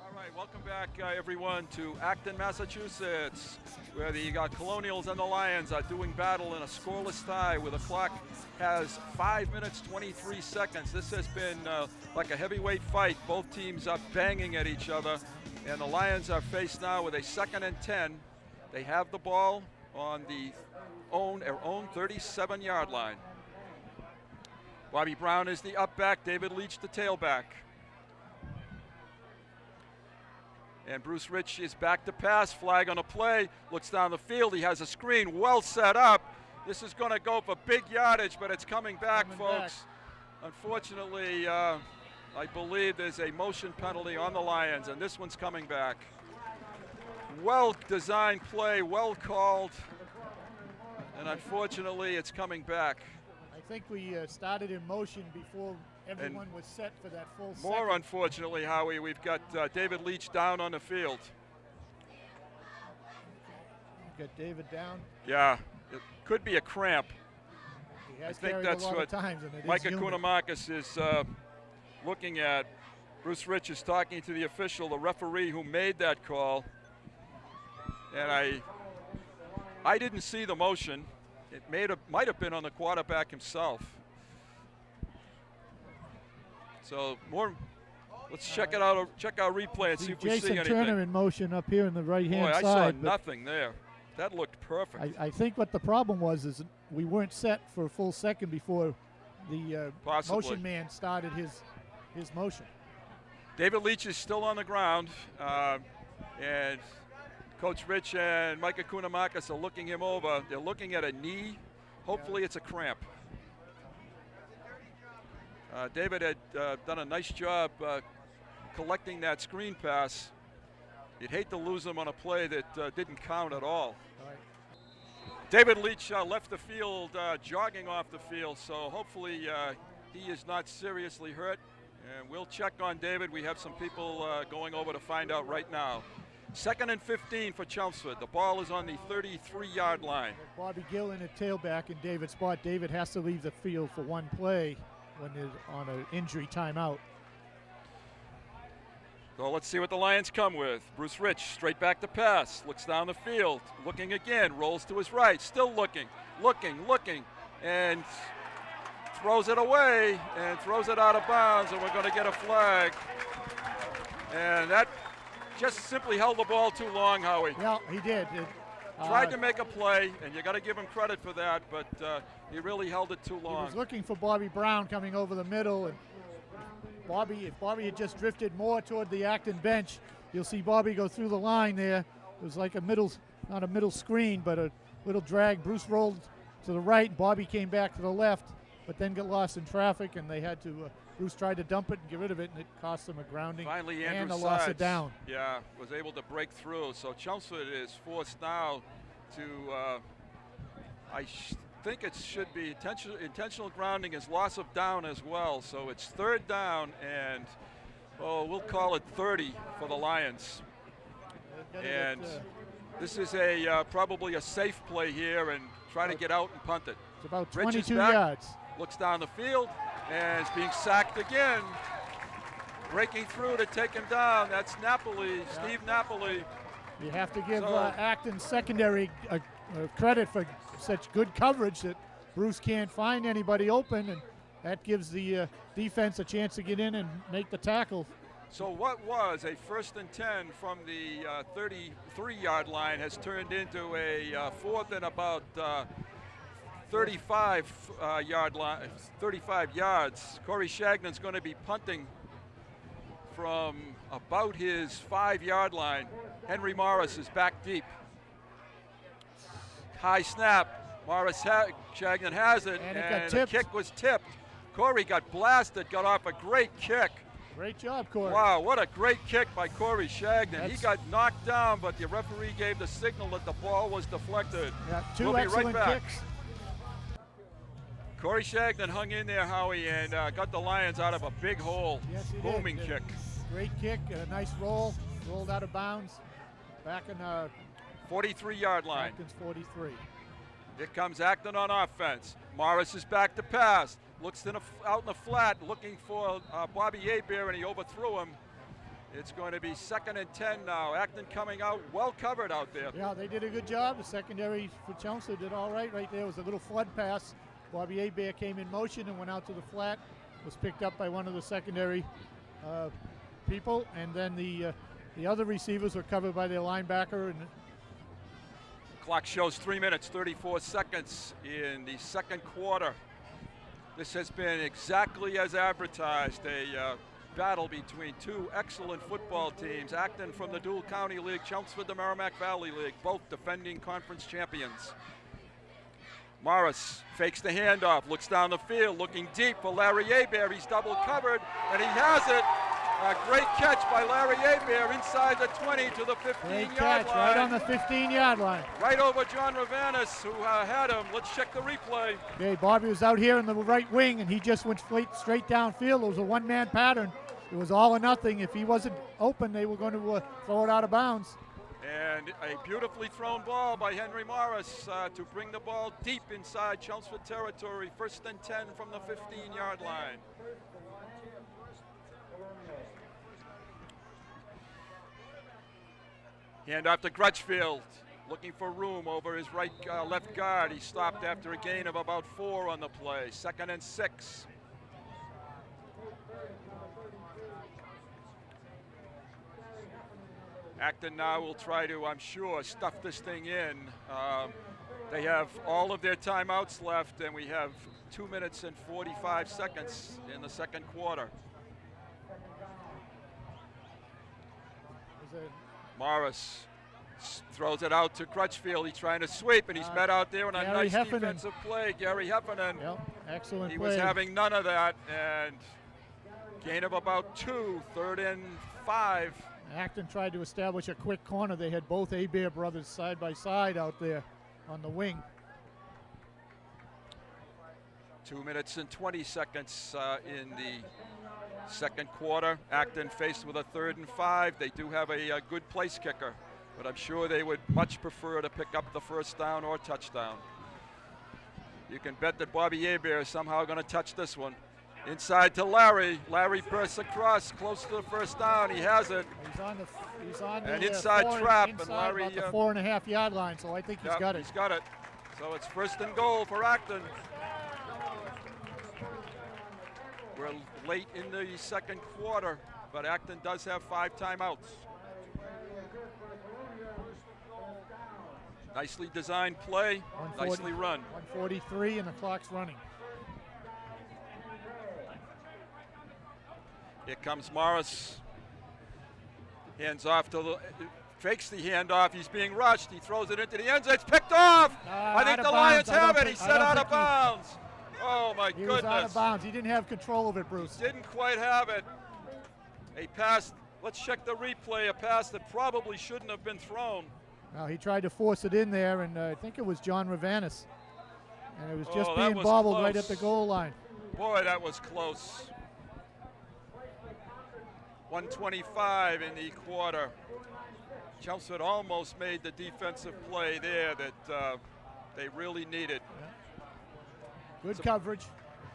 All right, welcome back, everyone, to Acton, Massachusetts, where the Colonials and the Lions are doing battle in a scoreless tie, where the clock has 5 minutes, 23 seconds. This has been like a heavyweight fight. Both teams are banging at each other, and the Lions are faced now with a 2nd and 10. They have the ball on their own 37-yard line. Bobby Brown is the up back, David Leach the tailback. And Bruce Rich is back to pass, flag on a play, looks down the field, he has a screen well set up. This is going to go for big yardage, but it's coming back, folks. Unfortunately, I believe there's a motion penalty on the Lions, and this one's coming back. Well-designed play, well called, and unfortunately it's coming back. I think we started in motion before everyone was set for that full More second. unfortunately, Howie, we've got David Leach down on the field. Got David down. Yeah, it could be a cramp. He has I think carried that's a lot what of times, and it Micah is humid. Kunamakis is looking at. Bruce Rich is talking to the official, the referee who made that call. And I didn't see the motion. It might have been on the quarterback himself. So let's check it out. Check our replay and see if we see Jason anything. Turner in motion up here in the right-hand Boy, I side. saw nothing there. That looked perfect. I think what the problem was is we weren't set for a full second before the motion man started his motion. David Leach is still on the ground, and Coach Rich and Micah Kunamakis are looking him over. They're looking at a knee. Hopefully it's a cramp. David had done a nice job collecting that screen pass. You'd hate to lose him on a play that didn't count at all. David Leach left the field, jogging off the field, so hopefully he is not seriously hurt. And we'll check on David. We have some people going over to find out right now. 2nd and 15 for Chelmsford. The ball is on the 33-yard line. Bobby Gillen at tailback in David's spot. David has to leave the field for one play when they're on an injury timeout. So let's see what the Lions come with. Bruce Rich straight back to pass. Looks down the field. Looking again. Rolls to his right. Still looking. And throws it away and throws it out of bounds, and we're going to get a flag. And that just simply held the ball too long, Howie. Yeah, he did. Tried to make a play, and you got to give him credit for that, but he really held it too long. He was looking for Bobby Brown coming over the middle, and if Bobby had just drifted more toward the Acton bench, you'll see Bobby go through the line there. It was like not a middle screen, but a little drag. Bruce rolled to the right, Bobby came back to the left, but then got lost in traffic, and they had to, Bruce tried to dump it and get rid of it, and it cost them a grounding. Finally, and Andrew a loss of Sides, down. Yeah, was able to break through. So Chelmsford is forced now to, I think it should be intentional grounding is loss of down as well. So it's 3rd down, and we'll call it 30 for the Lions. And this is probably a safe play here, and try to get out and punt it. It's about Rich is 22 back, yards. looks down the field, and is being sacked again. Breaking through to take him down. That's Napoli, Steve Napoli. You have to give Acton secondary credit for such good coverage that Bruce can't find anybody open, and that gives the defense a chance to get in and make the tackle. So what was a 1st and 10 from the 33-yard line has turned into a 4th and about 35 yards. Corey Shagnan's going to be punting from about his 5-yard line. Henry Morris is back deep. High snap. Shagnan has it, and the kick was tipped. Corey got blasted, got off a great kick. Great job, Corey. Wow, what a great kick by Corey Shagnan. He got knocked down, but the referee gave the signal that the ball was deflected. Yeah, two we'll excellent be right back. kicks. Corey Shagnan hung in there, Howie, and got the Lions out of a big hole. Yes, he Booming did. kick. Great kick, a nice roll, rolled out of bounds. Back in 43-yard line. Acton's 43. Here comes Acton on offense. Morris is back to pass. Looks out in the flat, looking for Bobby Hebert, and he overthrew him. It's going to be 2nd and 10 now. Acton coming out, well covered out there. Yeah, they did a good job. The secondary for Chelmsford did all right there. It was a little flood pass. Bobby Hebert came in motion and went out to the flat. Was picked up by one of the secondary people, and then the other receivers were covered by their linebacker. And Clock shows 3 minutes, 34 seconds in the 2nd quarter. This has been exactly as advertised, a battle between two excellent football teams, Acton from the Dual County League, Chelmsford the Merrimack Valley League, both defending conference champions. Morris fakes the handoff, looks down the field, looking deep for Larry Hebert. He's double covered, and he has it. A great catch by Larry Hebert inside the 20 to the 15-yard line. Right on the 15-yard line. Right over John Ravanis, who had him. Let's check the replay. Okay, Bobby was out here in the right wing, and he just went straight downfield. It was a one-man pattern. It was all or nothing. If he wasn't open, they were going to throw it out of bounds. And a beautifully thrown ball by Henry Morris to bring the ball deep inside Chelmsford territory. 1st and 10 from the 15-yard line. Hand off to Crutchfield, looking for room over his left guard. He stopped after a gain of about 4 on the play. 2nd and 6. Acton now will try to, I'm sure, stuff this thing in. They have all of their timeouts left, and we have 2 minutes and 45 seconds in the second quarter. Morris throws it out to Crutchfield. He's trying to sweep, and he's met out there on a nice defensive play. Gary Heffernan. Yep, excellent He play. was having none of that, and gain of about 2, 3rd and 5. Acton tried to establish a quick corner. They had both Hebert brothers side by side out there on the wing. 2 minutes and 20 seconds in the second quarter. Acton faced with a 3rd and 5. They do have a good place kicker, but I'm sure they would much prefer to pick up the first down or touchdown. You can bet that Bobby Hebert is somehow going to touch this one. Inside to Larry. Larry bursts across, close to the first down. He has it. He's on the an inside trap, inside and Larry about the 4.5 yard line. So I think he's got it. He's got it. So it's 1st and goal for Acton. We're late in the second quarter, but Acton does have 5 timeouts. Nicely designed play, nicely run. 1:43 and the clock's running. Here comes Morris. Hands off to the, fakes the handoff. He's being rushed. He throws it into the end zone. It's picked off. I think the Lions have it. He set out of bounds. Oh my goodness. He was out of bounds. He didn't have control of it, Bruce. Didn't quite have it. A pass, let's check the replay, a pass that probably shouldn't have been thrown. He tried to force it in there, and I think it was John Ravanis. And it was just being was bobbled close. right at the goal line. Boy, that was close. 1:25 in the quarter. Chelmsford almost made the defensive play there that they really needed. Yeah. Good coverage.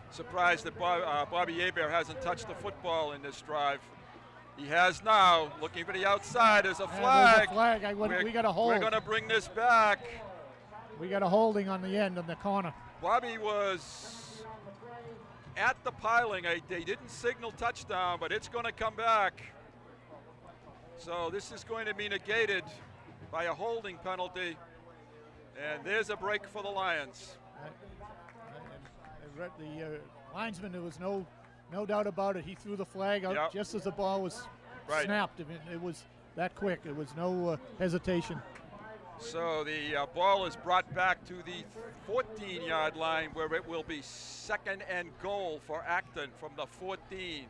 Surprised that Bobby Hebert hasn't touched the football in this drive. He has now. Looking for the outside. There's a flag. There's a flag. We got a hold. We're going to bring this back. We got a holding on the end, on the corner. Bobby was at the piling. They didn't signal touchdown, but it's going to come back. So this is going to be negated by a holding penalty. And there's a break for the Lions. The linesman, there was no doubt about it. He threw the flag out just as the ball was snapped. I mean, it was that quick. There was no hesitation. So the ball is brought back to the 14-yard line, where it will be 2nd and goal for Acton from the 14.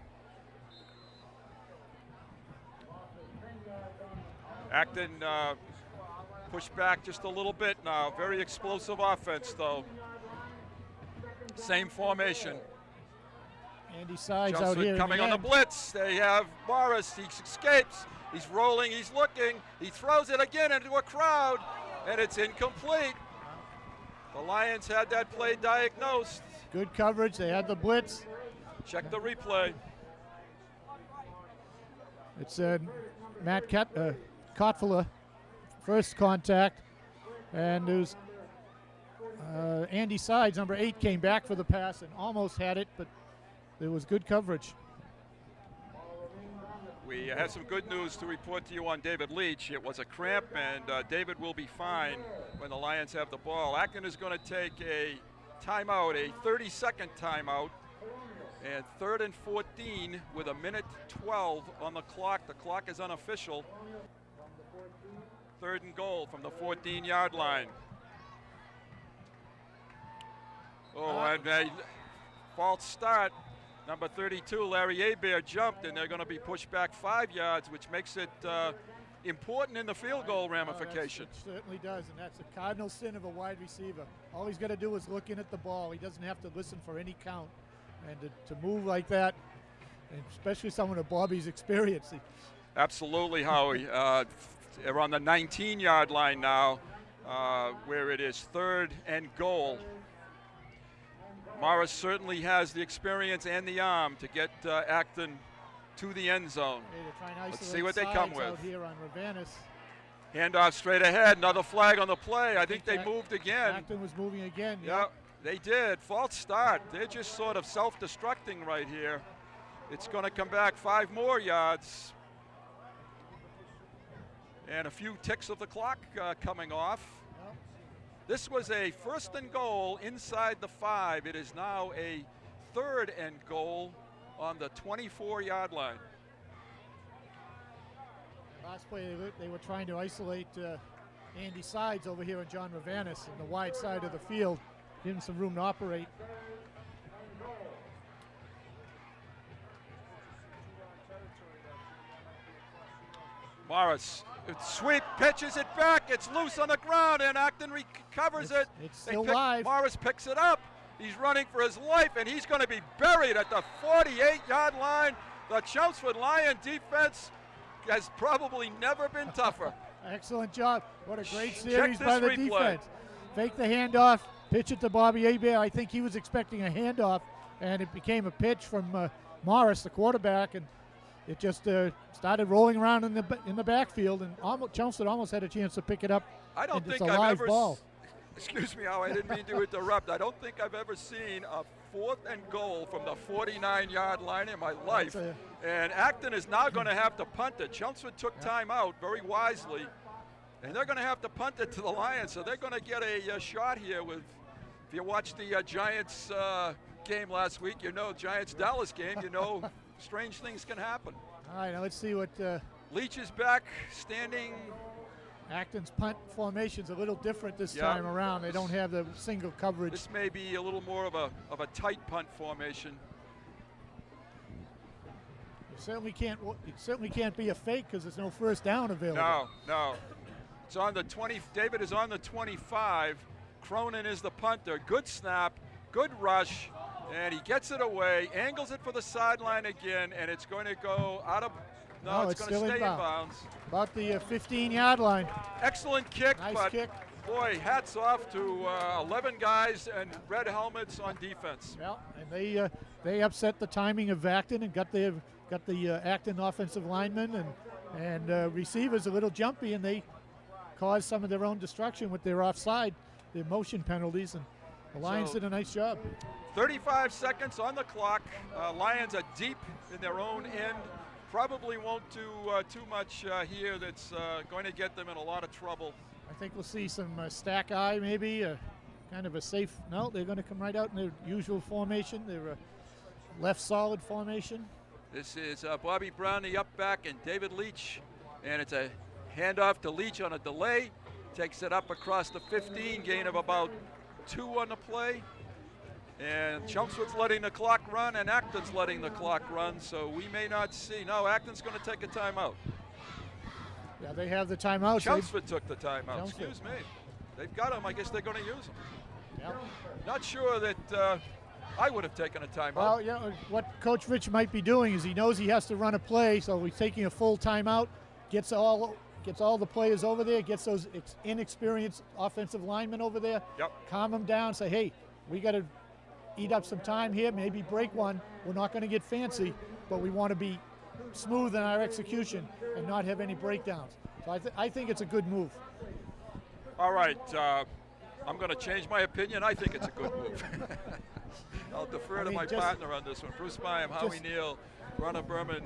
Acton pushed back just a little bit now. Very explosive offense, though. Same formation. Andy Sides Chelmsford out here coming on the blitz. They have Morris. He escapes. He's rolling. He's looking. He throws it again into a crowd, and it's incomplete. The Lions had that play diagnosed. Good coverage. They had the blitz. Check the replay. It's Matt Kotfula, first contact, and there's Andy Sides, number 8, came back for the pass and almost had it, but there was good coverage. We have some good news to report to you on David Leach. It was a cramp, and David will be fine when the Lions have the ball. Acton is going to take a timeout, a 30-second timeout, and 3rd and 14 with 1:12 on the clock. The clock is unofficial. 3rd and goal from the 14-yard line. Oh, and a false start. Number 32, Larry Hebert, jumped, and they're going to be pushed back 5 yards, which makes it important in the field goal ramification. It certainly does, and that's a cardinal sin of a wide receiver. All he's got to do is look in at the ball. He doesn't have to listen for any count. And to move like that, and especially someone of Bobby's experience. Absolutely, Howie. They're on the 19-yard line now, where it is 3rd and goal. Morris certainly has the experience and the arm to get Acton to the end zone. Let's see what they come with. Out here on Ravanis. Handoff straight ahead. Another flag on the play. I think they moved again. Acton was moving again. Yeah, they did. False start. They're just sort of self-destructing right here. It's going to come back 5 more yards. And a few ticks of the clock coming off. This was a 1st and goal inside the 5. It is now a 3rd and goal on the 24-yard line. Last play, they were trying to isolate Andy Sides over here on John Ravanis in the wide side of the field, give him some room to operate. Morris, sweep, pitches it back. It's loose on the ground, and Acton recovers it. It's still live. Morris picks it up. He's running for his life, and he's going to be buried at the 48-yard line. The Chelmsford Lion defense has probably never been tougher. Excellent job. What a great series by the defense. Fake the handoff, pitch it to Bobby Hebert. I think he was expecting a handoff, and it became a pitch from Morris, the quarterback, and it just started rolling around in the backfield, and Chelmsford almost had a chance to pick it up. I don't think I've ever. Excuse me, Howie, I didn't mean to interrupt. I don't think I've ever seen a 4th and goal from the 49-yard line in my life. And Acton is now going to have to punt it. Chelmsford took time out very wisely, and they're going to have to punt it to the Lions. So they're going to get a shot here with. If you watched the Giants game last week, you know Giants-Dallas game, you know strange things can happen. All right, now let's see what. Leach is back, standing. Acton's punt formation's a little different this time around. They don't have the single coverage. This may be a little more of a tight punt formation. It certainly can't be a fake because there's no first down available. No. It's on the 20. David is on the 25. Cronin is the punter. Good snap, good rush, and he gets it away, angles it for the sideline again, and it's going to go out of. No, it's going to stay in bounds. About the 15-yard line. Excellent kick, nice kick. Boy, hats off to 11 guys and red helmets on defense. Yeah, and they upset the timing of Acton and got the Acton offensive linemen and receivers a little jumpy, and they caused some of their own destruction with their offside, their motion penalties, and the Lions did a nice job. 35 seconds on the clock. Lions are deep in their own end. Probably won't do too much here that's going to get them in a lot of trouble. I think we'll see some stack eye maybe, kind of a safe. No, they're going to come right out in their usual formation. They're left solid formation. This is Bobby Brown, the up back, and David Leach. And it's a handoff to Leach on a delay. Takes it up across the 15, gain of about 2 on the play. And Chelmsford's letting the clock run, and Acton's letting the clock run, so we may not see. No, Acton's going to take a timeout. Yeah, they have the timeout. Chelmsford took the timeout. Excuse me. They've got him. I guess they're going to use him. Yeah. Not sure that I would have taken a timeout. Well, yeah, what Coach Rich might be doing is he knows he has to run a play, so he's taking a full timeout, gets all the players over there, gets those inexperienced offensive linemen over there, calm them down, say, hey, we got to eat up some time here, maybe break one. We're not going to get fancy, but we want to be smooth in our execution and not have any breakdowns. So I think it's a good move. All right. I'm going to change my opinion. I think it's a good move. I'll defer to my partner on this one. Bruce Byam, Howie Neal, Ronald Berman,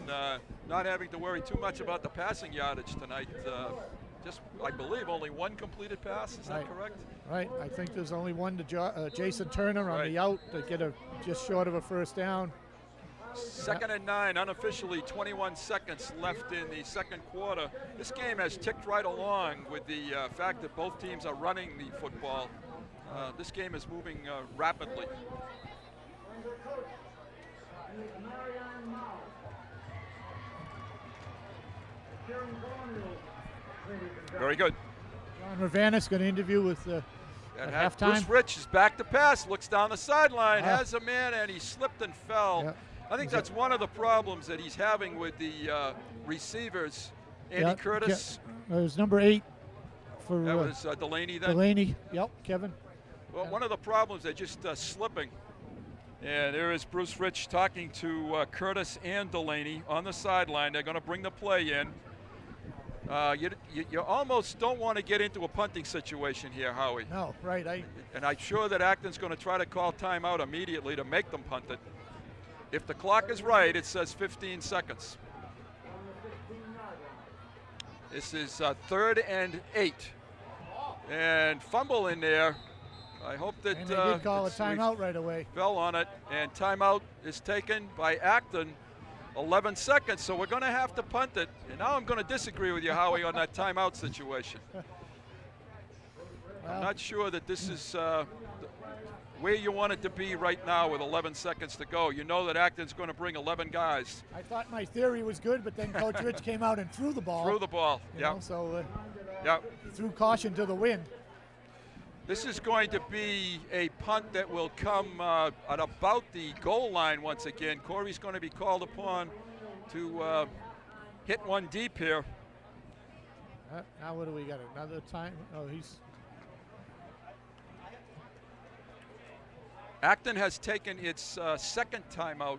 not having to worry too much about the passing yardage tonight. just, I believe, only one completed pass. Is that correct? Right. I think there's only one to Jason Turner on the out to get just short of a first down. 2nd and 9, unofficially 21 seconds left in the second quarter. This game has ticked right along with the fact that both teams are running the football. This game is moving rapidly. Very good. John Ravanis going to interview with at halftime. Bruce Rich is back to pass, looks down the sideline, has a man, and he slipped and fell. Yep. I think that's one of the problems that he's having with the receivers. Andy Curtis. It was number 8 for that was Delaney then? Delaney, yep, Kevin. Well, one of the problems, they're just slipping. And there is Bruce Rich talking to Curtis and Delaney on the sideline. They're going to bring the play in. You almost don't want to get into a punting situation here, Howie. No, right. And I'm sure that Acton's going to try to call timeout immediately to make them punt it. If the clock is right, it says 15 seconds. This is 3rd and 8. And fumble in there. I hope that and they did call a timeout right away. Fell on it, and timeout is taken by Acton. 11 seconds, so we're going to have to punt it. And now I'm going to disagree with you, Howie, on that timeout situation. I'm not sure that this is where you want it to be right now with 11 seconds to go. You know that Acton's going to bring 11 guys. I thought my theory was good, but then Coach Rich came out and threw the ball. Yeah. So threw caution to the wind. This is going to be a punt that will come at about the goal line once again. Corey's going to be called upon to hit one deep here. Now what do we got? Another time? Oh, Acton has taken its second timeout.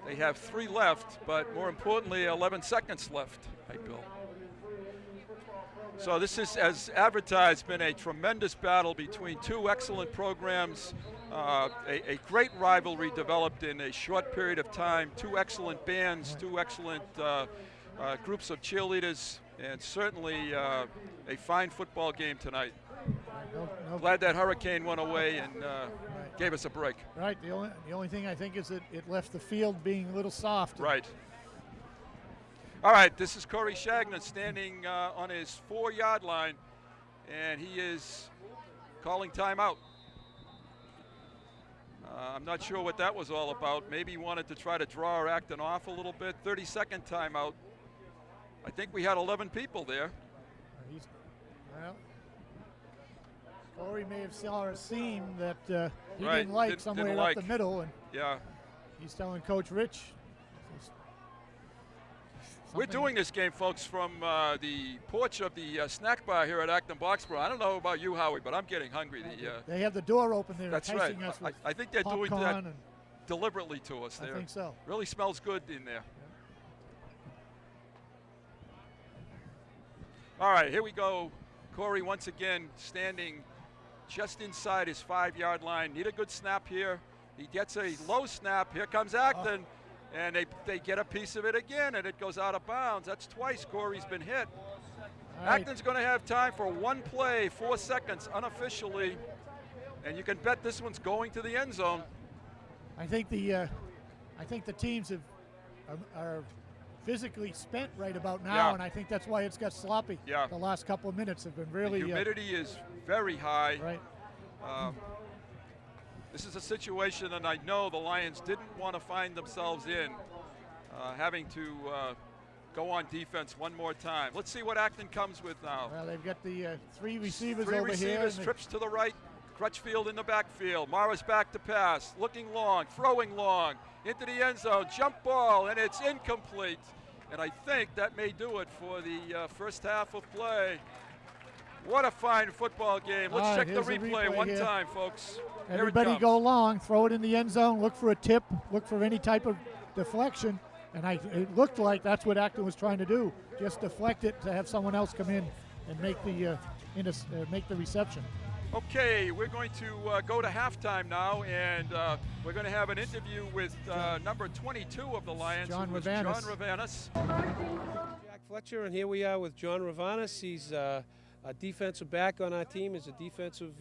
They have 3 left, but more importantly, 11 seconds left. Hey, Bill. So this is, as advertised, been a tremendous battle between 2 excellent programs, a great rivalry developed in a short period of time, 2 excellent bands, 2 excellent groups of cheerleaders, and certainly a fine football game tonight. Glad that hurricane went away and gave us a break. Right. The only thing I think is that it left the field being a little soft. Right. All right, this is Corey Shagnon standing on his 4-yard line, and he is calling timeout. I'm not sure what that was all about. Maybe he wanted to try to draw Acton off a little bit. 30-second timeout. I think we had 11 people there. Corey may have saw a seam that he didn't like somewhere up the middle, and he's telling Coach Rich. We're doing this game, folks, from the porch of the snack bar here at Acton Boxborough. I don't know about you, Howie, but I'm getting hungry. They have the door open there. That's right. I think they're doing that and deliberately to us. I think so. Really smells good in there. Yeah. All right, here we go. Corey once again standing just inside his 5-yard line. Need a good snap here. He gets a low snap. Here comes Acton. And they get a piece of it again, and it goes out of bounds. That's twice Corey's been hit. Acton's going to have time for 1 play, 4 seconds, unofficially. And you can bet this one's going to the end zone. I think the teams are physically spent right about now, and I think that's why it's got sloppy. Yeah. The last couple of minutes have been really. The humidity is very high. Right. This is a situation that I know the Lions didn't want to find themselves in, having to go on defense one more time. Let's see what Acton comes with now. Well, they've got the 3 receivers over here. 3 receivers, trips to the right, Crutchfield in the backfield. Morris back to pass, looking long, throwing long, into the end zone, jump ball, and it's incomplete. And I think that may do it for the first half of play. What a fine football game. Let's check the replay one time, folks. Everybody go long, throw it in the end zone, look for a tip, look for any type of deflection. And it looked like that's what Acton was trying to do, just deflect it to have someone else come in and make the reception. Okay, we're going to go to halftime now, and we're going to have an interview with number 22 of the Lions, John Ravanis. John Ravanis. Jack Fletcher, and here we are with John Ravanas. He's a defensive back on our team. He's a defensive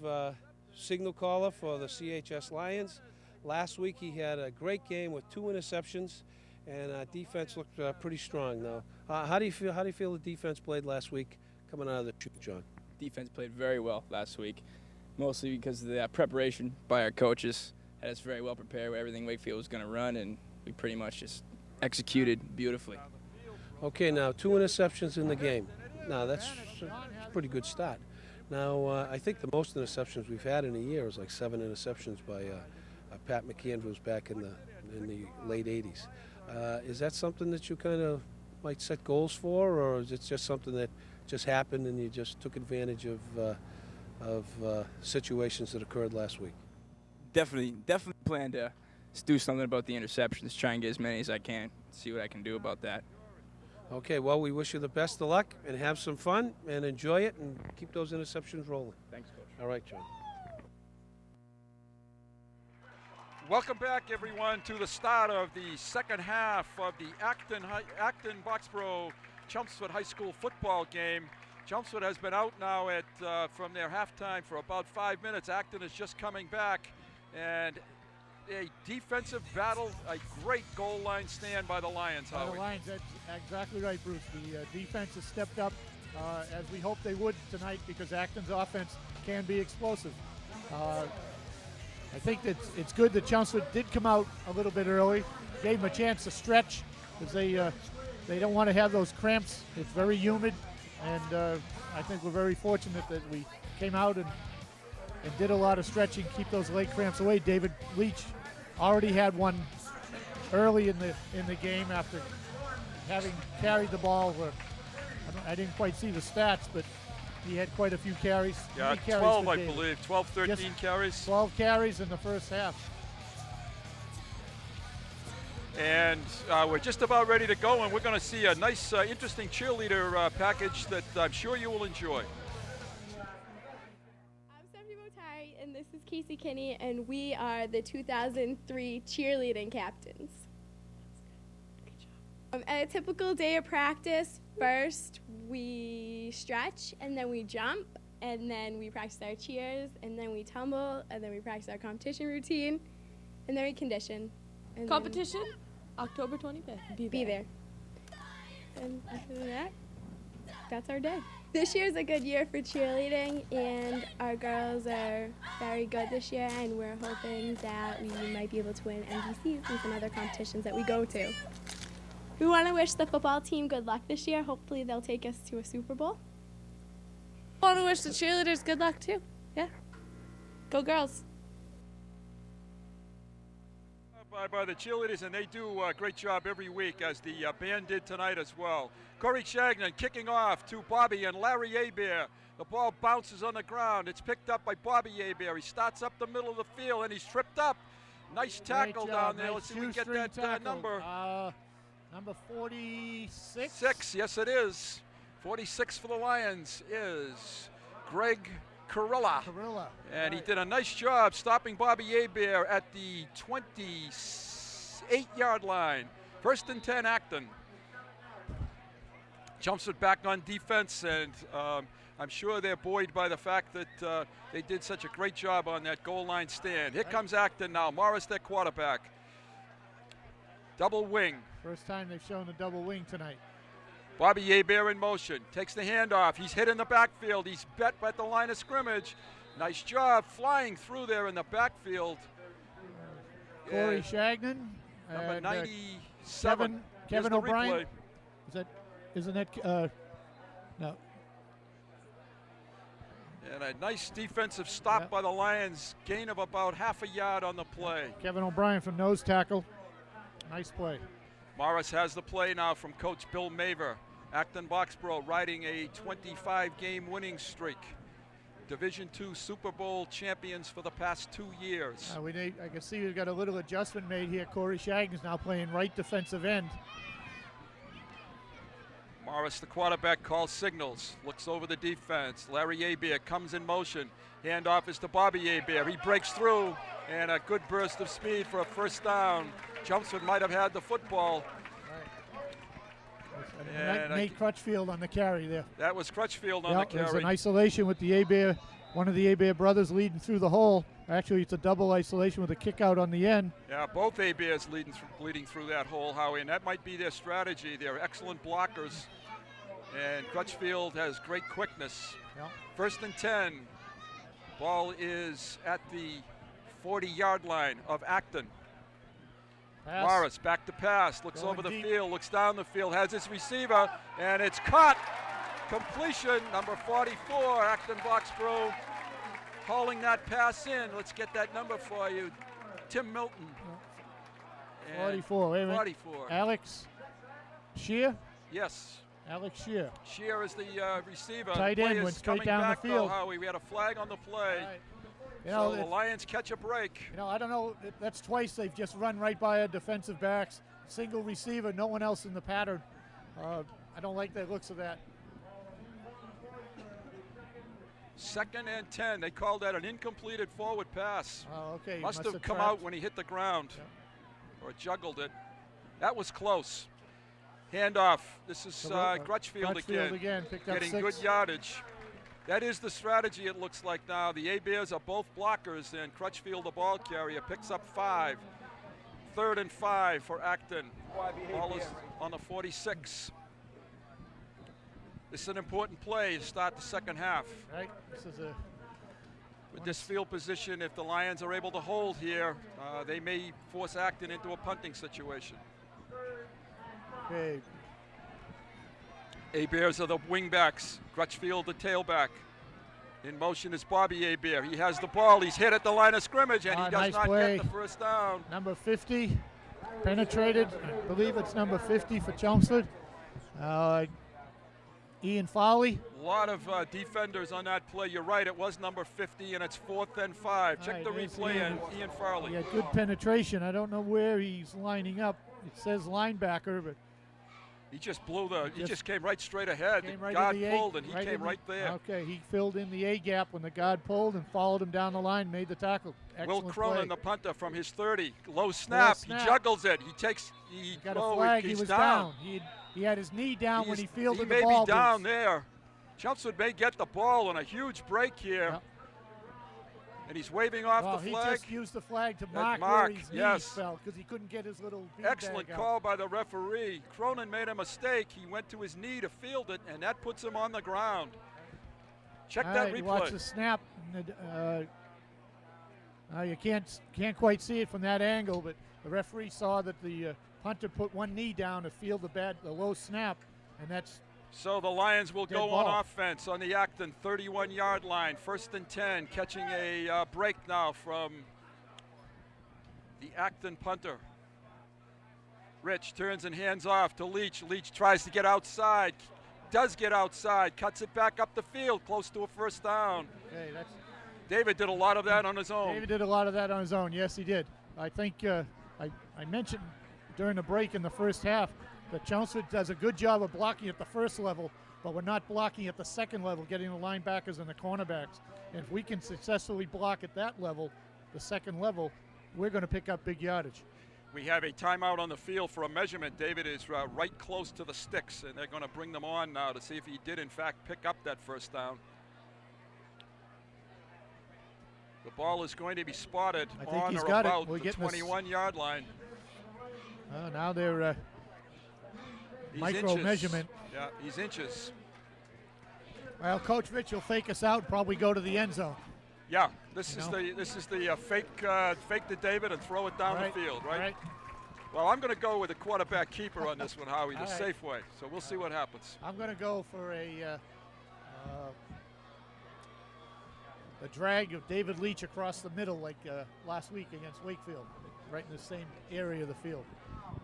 signal caller for the CHS Lions. Last week he had a great game with 2 interceptions, and our defense looked pretty strong. Now, how do you feel the defense played last week coming out of the chute, John? Defense played very well last week, mostly because of the preparation by our coaches. Had us very well prepared with everything Wakefield was going to run, and we pretty much just executed beautifully. Okay, now 2 interceptions in the game. Now that's a pretty good start. Now I think the most interceptions we've had in a year is like 7 interceptions by Pat McAndrews back in the late 80s. Is that something that you kind of might set goals for, or is it just something that just happened and you just took advantage of situations that occurred last week? Definitely plan to do something about the interceptions, try and get as many as I can, see what I can do about that. Okay, well, we wish you the best of luck and have some fun and enjoy it and keep those interceptions rolling. Thanks, Coach. All right, John. Welcome back, everyone, to the start of the second half of the Acton Boxborough Chelmsford High School football game. Chelmsford has been out now from their halftime for about 5 minutes. Acton is just coming back, and a defensive battle, a great goal line stand by the Lions. By the Lions, that's exactly right, Bruce. The defense has stepped up as we hoped they would tonight, because Acton's offense can be explosive. I think that it's good that Chelmsford did come out a little bit early, gave them a chance to stretch, because they don't want to have those cramps. It's very humid, and I think we're very fortunate that we came out and did a lot of stretching, keep those leg cramps away. David Leach already had one early in the game after having carried the ball. I didn't quite see the stats, but he had quite a few carries. Yeah, 12, I believe. 12, 13 carries. 12 carries in the first half. And we're just about ready to go, and we're going to see a nice, interesting cheerleader package that I'm sure you will enjoy. And this is Casey Kinney, and we are the 2003 cheerleading captains. At a typical day of practice, first we stretch, and then we jump, and then we practice our cheers, and then we tumble, and then we practice our competition routine, and then we condition. And competition? October 25th. Be there. And after that, that's our day. This year's a good year for cheerleading, and our girls are very good this year, and we're hoping that we might be able to win NBCs and some other competitions that we go to. We want to wish the football team good luck this year. Hopefully they'll take us to a Super Bowl. I want to wish the cheerleaders good luck too. Yeah. Go girls. By the cheerleaders, and they do a great job every week, as the band did tonight as well. Corey Shagnon kicking off to Bobby and Larry Abear. The ball bounces on the ground. It's picked up by Bobby Abear. He starts up the middle of the field, and he's tripped up. Nice tackle down there. Nice. Let's see if we can get that number. Number 46? 6, yes it is. 46 for the Lions is Greg Carilla. And he did a nice job stopping Bobby Abear at the 28-yard line. 1st and 10, Acton. Chelmsford back on defense, and I'm sure they're buoyed by the fact that they did such a great job on that goal line stand. Here comes Acton now. Morris, their quarterback. Double wing. First time they've shown a double wing tonight. Bobby Abear in motion. Takes the handoff. He's hit in the backfield. He's bet at the line of scrimmage. Nice job flying through there in the backfield. Corey Shagnon. Number 97. Kevin O'Brien. Isn't that no. And a nice defensive stop by the Lions. Gain of about half a yard on the play. Kevin O'Brien from nose tackle. Nice play. Morris has the play now from Coach Bill Maver. Acton Boxborough riding a 25-game winning streak. Division II Super Bowl champions for the past 2 years. I can see we've got a little adjustment made here. Corey Shagnon's now playing right defensive end. Morris, the quarterback, calls signals, looks over the defense. Larry Abear comes in motion. Handoff is to Bobby Abear. He breaks through, and a good burst of speed for a first down. Chelmsford might have had the football. And Nate Crutchfield on the carry there. That was Crutchfield on the carry. There's an isolation with the A-Bear, one of the A-Bear brothers leading through the hole. Actually, it's a double isolation with a kick out on the end. Yeah, both A-Bears leading through that hole, Howie, and that might be their strategy. They're excellent blockers, and Crutchfield has great quickness. Yeah. 1st and 10. Ball is at the 40-yard line of Acton. Pass. Morris back to pass, looks Going over the deep. field, looks down the field, has his receiver, and it's caught. Completion, number 44, Acton Boxborough, hauling that pass in. Let's get that number for you, Tim Milton. And 44, wait a minute. 44. Alex Shear? Yes. Alex Shear. Shear is the receiver. Tight The play end is went straight coming down the back, though, field. Howie. We had a flag on the play. Right. You So know, the Lions catch a break. You know, I don't know. That's twice they've just run right by our defensive backs. Single receiver, no one else in the pattern. I don't like the looks of that. 2nd and 10. They called that an incompleted forward pass. Oh, okay. Must have come trapped. out when he hit the ground or juggled it. That was close. Handoff. This is Crutchfield again. Picked up getting 6. good yardage. That is the strategy, it looks like now. The A-Bears are both blockers, and Crutchfield, the ball carrier, picks up 5. 3rd and 5 for Acton. Ball is on the 46. This is an important play to start the second half. Right. This is a. With this field position, if the Lions are able to hold here, they may force Acton into a punting situation. Okay. A-Bears are the wingbacks. Crutchfield, the tailback. In motion is Bobby A-Bear. He has the ball. He's hit at the line of scrimmage, and he does nice not play. get the first down. Number 50 penetrated. I believe it's number 50 for Chelmsford. Ian Fowley. A lot of defenders on that play. You're right, it was number 50, and it's 4th and 5. Check Right, the there's replay, Ian. and Ian Farley. He had good penetration. I don't know where he's lining up. It says linebacker, but He just blew the. He just came right straight ahead. came The right guard in the pulled, A, and he right came in the- right there. Okay, he filled in the A gap when the guard pulled and followed him down the line, made the tackle. Will Excellent Cronin, play. the punter from his 30. Low snap. He snap. juggles it. He takes. He got a oh, flag. He's He was down. down. He had his knee down when he fielded may the ball. be down Bruce. there. Chelmsford may get the ball on a huge break here. Yep. And he's waving off Well, the he flag. just used the flag to That mark where his yes. knees fell because he couldn't get his little beanbag Excellent out. call by the referee. Cronin made a mistake. He went to his knee to field it, and that puts him on the ground. Check All that right, replay. watch the snap. You can't quite see it from that angle, but the referee saw that the punter put one knee down to field the low snap, and that's So the Lions will Dead go ball. on offense on the Acton 31-yard line. 1st and 10, catching a break now from the Acton punter. Rich turns and hands off to Leach. Leach tries to get outside, does get outside, cuts it back up the field, close to a first down. okay. That's David did a lot of that on his own. David did a lot of that on his own. Yes, he did. I think I mentioned during the break in the first half that Chelmsford does a good job of blocking at the first level, but we're not blocking at the second level, getting the linebackers and the cornerbacks. And if we can successfully block at that level, the second level, we're going to pick up big yardage. We have a timeout on the field for a measurement. David is right close to the sticks, and they're going to bring them on now to see if he did, in fact, pick up that first down. The ball is going to be spotted I think on he's or got it. about We're the getting this- 21-yard line. Now they're He's micro inches. measurement. Yeah, he's inches. Well, Coach Rich will fake us out and probably go to the end zone. Yeah, this You is know? the fake to David and throw it down Right, the field, right? right. Well, I'm going to go with the quarterback keeper on this one, Howie, the All right. safe way. So we'll see what happens. I'm going to go for a drag of David Leach across the middle like last week against Wakefield, right in the same area of the field.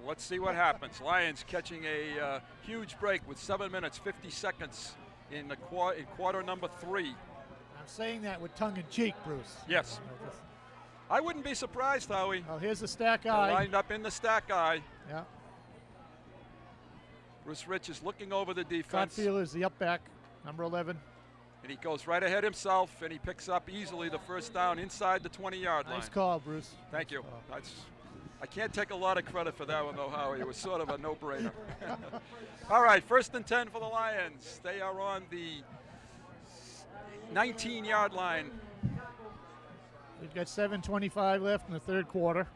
Let's see what happens. Lions catching a huge break with 7 minutes, 50 seconds in quarter number 3. I'm saying that with tongue in cheek, Bruce. Yes. I wouldn't be surprised, Howie. Oh, here's the stack They're eye. lined up in the stack eye. Yeah. Bruce Rich is looking over the defense. Cotfield is the up back, number 11. And he goes right ahead himself, and he picks up easily the first down inside the 20-yard line. Nice call, Bruce. Thank you. Nice call. That's I can't take a lot of credit for that one, though, Howie. It was sort of a no-brainer. All right, 1st and 10 for the Lions. They are on the 19-yard line. We've got 7:25 left in the third quarter.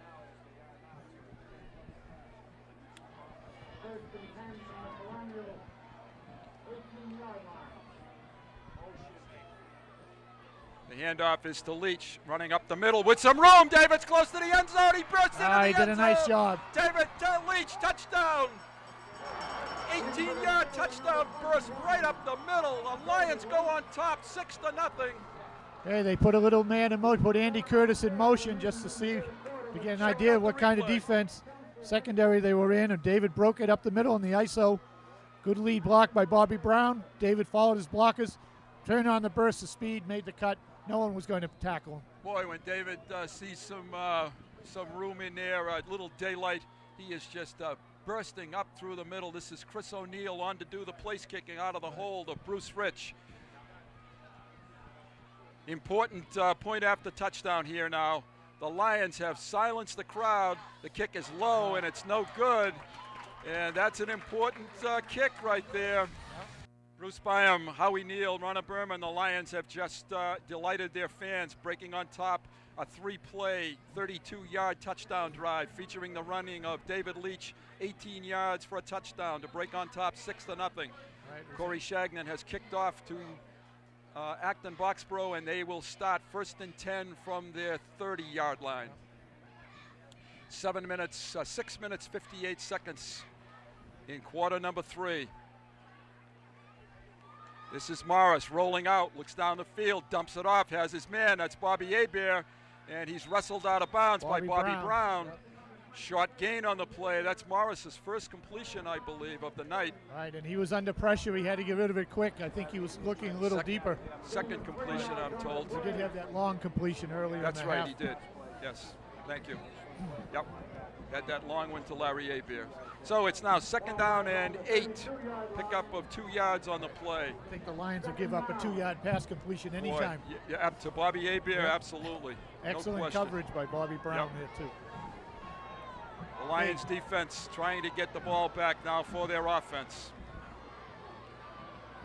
The handoff is to Leach, running up the middle with some room. David's close to the end zone. He bursts into the end zone. He did a nice job. David Leach, touchdown. 18-yard touchdown burst right up the middle. The Lions go on top, 6-0. Hey, they put a little man in motion, put Andy Curtis in motion just to see, to get an idea of what kind of defense secondary they were in. And David broke it up the middle in the ISO. Good lead block by Bobby Brown. David followed his blockers, turned on the burst of speed, made the cut. No one was going to tackle him. Boy, when David sees some room in there, a little daylight, he is just bursting up through the middle. This is Chris O'Neill on to do the place kicking out of the hold of Bruce Rich. Important point after touchdown here now. The Lions have silenced the crowd. The kick is low and it's no good. And that's an important kick right there. Bruce Byam, Howie Neal, Ronna Berman, the Lions have just delighted their fans, breaking on top a 3-play, 32-yard touchdown drive featuring the running of David Leach, 18 yards for a touchdown to break on top 6-0. Corey Shagnon has kicked off to Acton Boxborough, and they will start 1st and 10 from their 30-yard line. 6 minutes, 58 seconds in quarter number 3. This is Morris rolling out, looks down the field, dumps it off, has his man, that's Bobby Hebert, and he's wrestled out of bounds by Bobby Brown. Yep. Short gain on the play. That's Morris's first completion, I believe, of the night. Right, and he was under pressure. He had to get rid of it quick. I think he was looking a little deeper. Second completion, I'm told. He did have that long completion earlier. That's right, he did. Yes, thank you. Yep, had that long one to Larry Hebert. So it's now 2nd down and 8. Pickup of 2 yards on the play. I think the Lions will give up a 2-yard pass completion anytime. Yeah, to Bobby Hebert, absolutely. Excellent coverage by Bobby Brown there, too. The Lions defense trying to get the ball back now for their offense.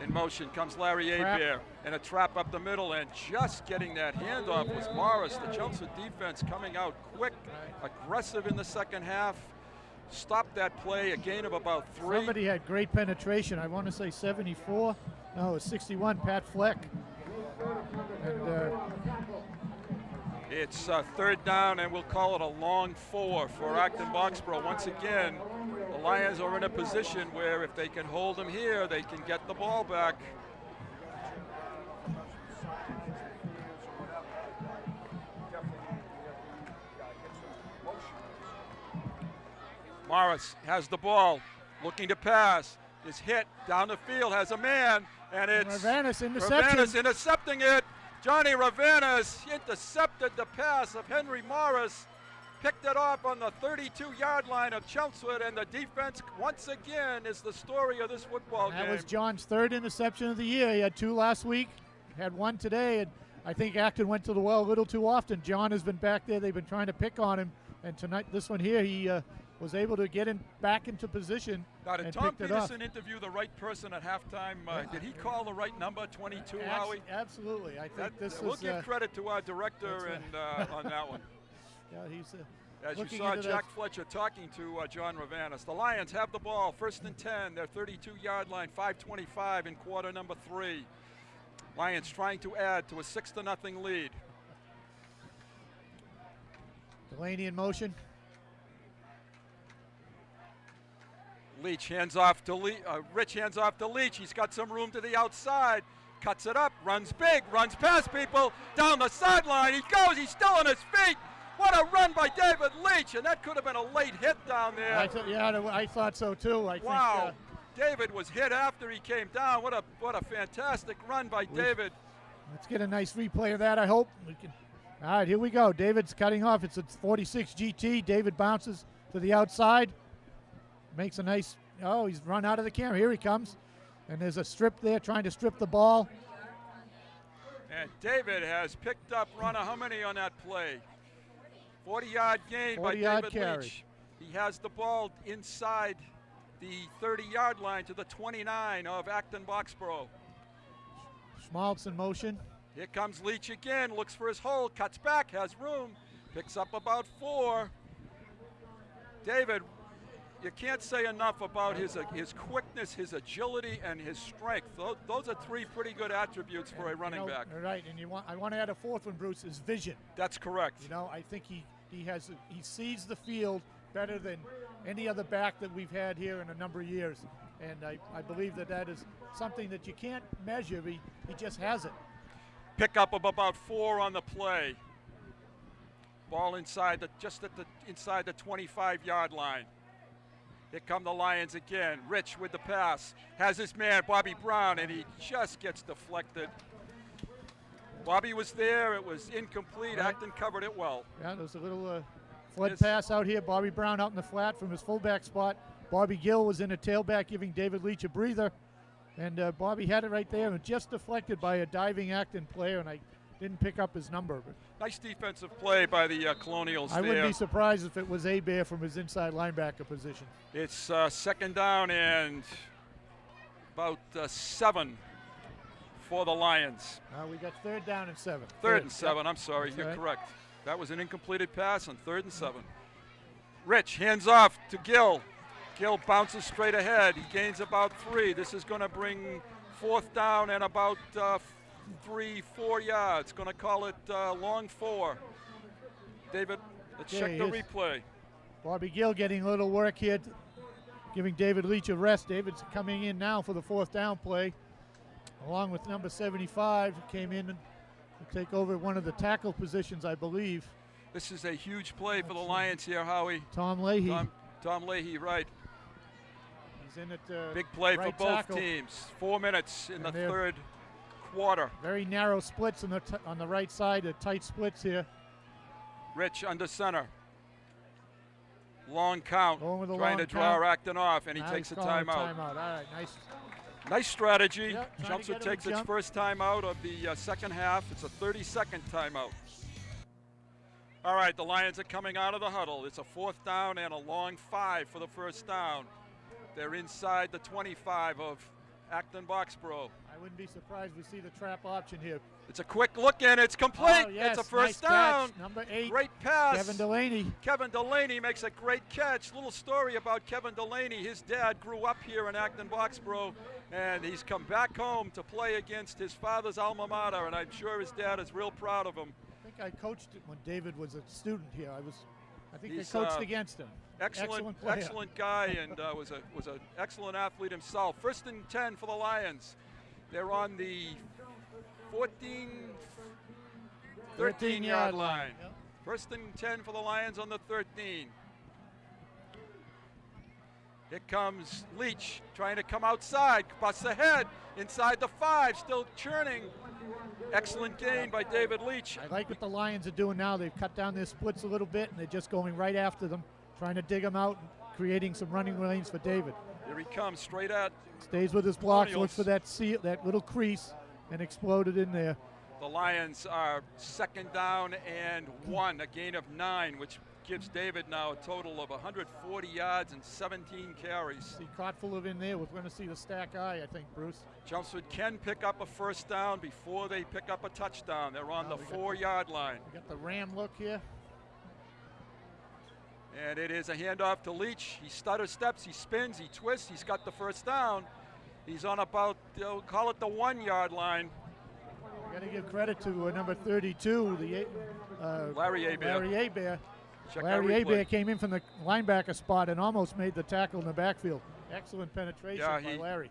In motion comes Larry Hebert, and a trap up the middle, and just getting that handoff was Morris. The Chelmsford defense coming out quick, aggressive in the second half. Stopped that play, a gain of about 3. Somebody had great penetration. I want to say 74. No, it was 61, Pat Fleck. And it's 3rd down, and we'll call it a long 4 for Acton Boxborough. Once again, the Lions are in a position where if they can hold them here, they can get the ball back. Morris has the ball, looking to pass, is hit down the field, has a man, and it's Ravanas intercepting it. Johnny Ravanas intercepted the pass of Henry Morris, picked it off on the 32-yard line of Chelmsford, and the defense once again is the story of this football game. That was John's 3rd interception of the year. He had 2 last week, had 1 today, and I think Acton went to the well a little too often. John has been back there. They've been trying to pick on him, and tonight, this one here, he was able to get back into position. Now, did Tom Peterson interview the right person at halftime? Did he call the right number, 22, Howie? Absolutely. I think we'll give credit to our director and on that one. Yeah, he's as you saw Jack Fletcher talking to John Ravanas. The Lions have the ball, 1st and 10, their 32-yard line, 5:25 in quarter number 3. Lions trying to add to a 6-0 lead. Delaney in motion. Leach hands off to Rich hands off to Leach. He's got some room to the outside. Cuts it up, runs big, runs past people, down the sideline. He goes, he's still on his feet. What a run by David Leach, and that could have been a late hit down there. I thought so too. Wow, David was hit after he came down. What a fantastic run by David. Let's get a nice replay of that, I hope. All right, here we go. David's cutting off. It's a 46 GT. David bounces to the outside. Makes a nice, he's run out of the camera. Here he comes. And there's a strip there trying to strip the ball. And David has picked up, Ronna, how many on that play? 40-yard gain by 40-yard David carry. Leach. He has the ball inside the 30-yard line to the 29 of Acton Boxborough. Schmaltz in motion. Here comes Leach again, looks for his hole, cuts back, has room, picks up about 4. David, you can't say enough about his quickness, his agility, and his strength. Those are 3 pretty good attributes for a running back. Right, and I want to add a 4th one, Bruce, is vision. That's correct. I think he sees the field better than any other back that we've had here in a number of years. And I believe that is something that you can't measure. He just has it. Pickup of about 4 on the play. Ball inside inside the 25-yard line. Here come the Lions again. Rich with the pass. Has his man, Bobby Brown, and he just gets deflected. Bobby was there. It was incomplete. Right. Acton covered it well. Yeah, there was a little flood pass out here. Bobby Brown out in the flat from his fullback spot. Bobby Gill was in a tailback giving David Leach a breather. And Bobby had it right there and just deflected by a diving Acton player, and I didn't pick up his number. But Nice defensive play by the Colonials I there. wouldn't be surprised if it was Bear from his inside linebacker position. It's 2nd down and about 7 for the Lions. We got 3rd down and 7. Third and 7, I'm sorry, That's you're right. correct. That was an incompleted pass on 3rd and 7. Rich hands off to Gill. Gill bounces straight ahead. He gains about 3. This is going to bring 4th down and about 3-4 yards. Going to call it long 4. David, let's check the replay. Bobby Gill getting a little work here, giving David Leach a rest. David's coming in now for the 4th down play, along with number 75, who came in to take over one of the tackle positions, I believe. This is a huge play for the Lions here, Howie. Tom Leahy. Tom Leahy, right. He's in at big play right for both tackle. teams. 4 minutes in the And they're 3rd quarter. Very narrow splits on the right side, tight splits here. Rich under center. Long count. Trying to draw Acton off, and he takes a timeout. All right, nice. Nice strategy. Yep, Chelmsford takes its first timeout of the second half. It's a 32nd timeout. All right, the Lions are coming out of the huddle. It's a 4th down and a long 5 for the first down. They're inside the 25 of Acton Boxborough. I wouldn't be surprised we see the trap option here. It's a quick look in. It's complete. Oh, yes, it's a first nice down. Catch. Number 8. Great pass. Kevin Delaney. Kevin Delaney makes a great catch. Little story about Kevin Delaney. His dad grew up here in Acton Boxborough, and he's come back home to play against his father's alma mater, and I'm sure his dad is real proud of him. I think I coached it when David was a student here. I think He's, I coached against him. Excellent guy, and was an excellent athlete himself. 1st and 10 for the Lions. They're on the 13-yard line. Yep. 1st and 10 for the Lions on the 13. Here comes Leach trying to come outside, busts ahead inside the 5, still churning. Excellent gain by David Leach. I like what the Lions are doing now. They've cut down their splits a little bit, and they're just going right after them, trying to dig them out and creating some running lanes for David. Here he comes, straight at. Stays with his blocks, Colonials. looks for that little crease, and exploded in there. The Lions are 2nd down and 1, a gain of 9, which gives David now a total of 140 yards and 17 carries. See Kotfull in there. We're going to see the stack eye, I think, Bruce. Chelmsford can pick up a first down before they pick up a touchdown. They're on the 4-yard line. We got the Ram look here. And it is a handoff to Leach. He stutter steps, he spins, he twists, he's got the first down. He's on about, call it the 1-yard line. I got to give credit to number 32, Larry Hebert. Larry Hebert. Check Larry that replay. Hebert came in from the linebacker spot and almost made the tackle in the backfield. Excellent penetration by Larry.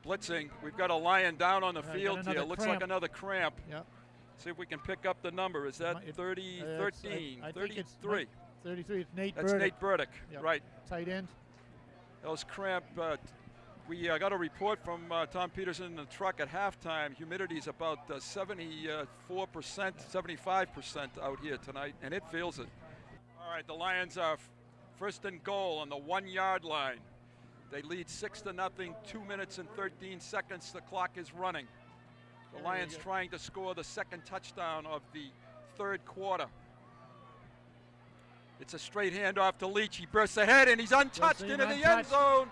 Blitzing. We've got a Lion down on the field here. Looks cramp. like another cramp. Yep. See if we can pick up the number. Is that 30, 13, I think it's 33? 33. It's Nate That's Burdick. Nate Burdick, Yep. right. Tight end. Those cramp. We got a report from Tom Peterson in the truck at halftime. Humidity is about 74%, 75% out here tonight, and it feels it. All right, the Lions are 1st and goal on the 1-yard line. They lead 6-0, 2 minutes and 13 seconds. The clock is running. The Lions trying to score the 2nd touchdown of the 3rd quarter. It's a straight handoff to Leach. He bursts ahead, and he's untouched into the end untouched. zone.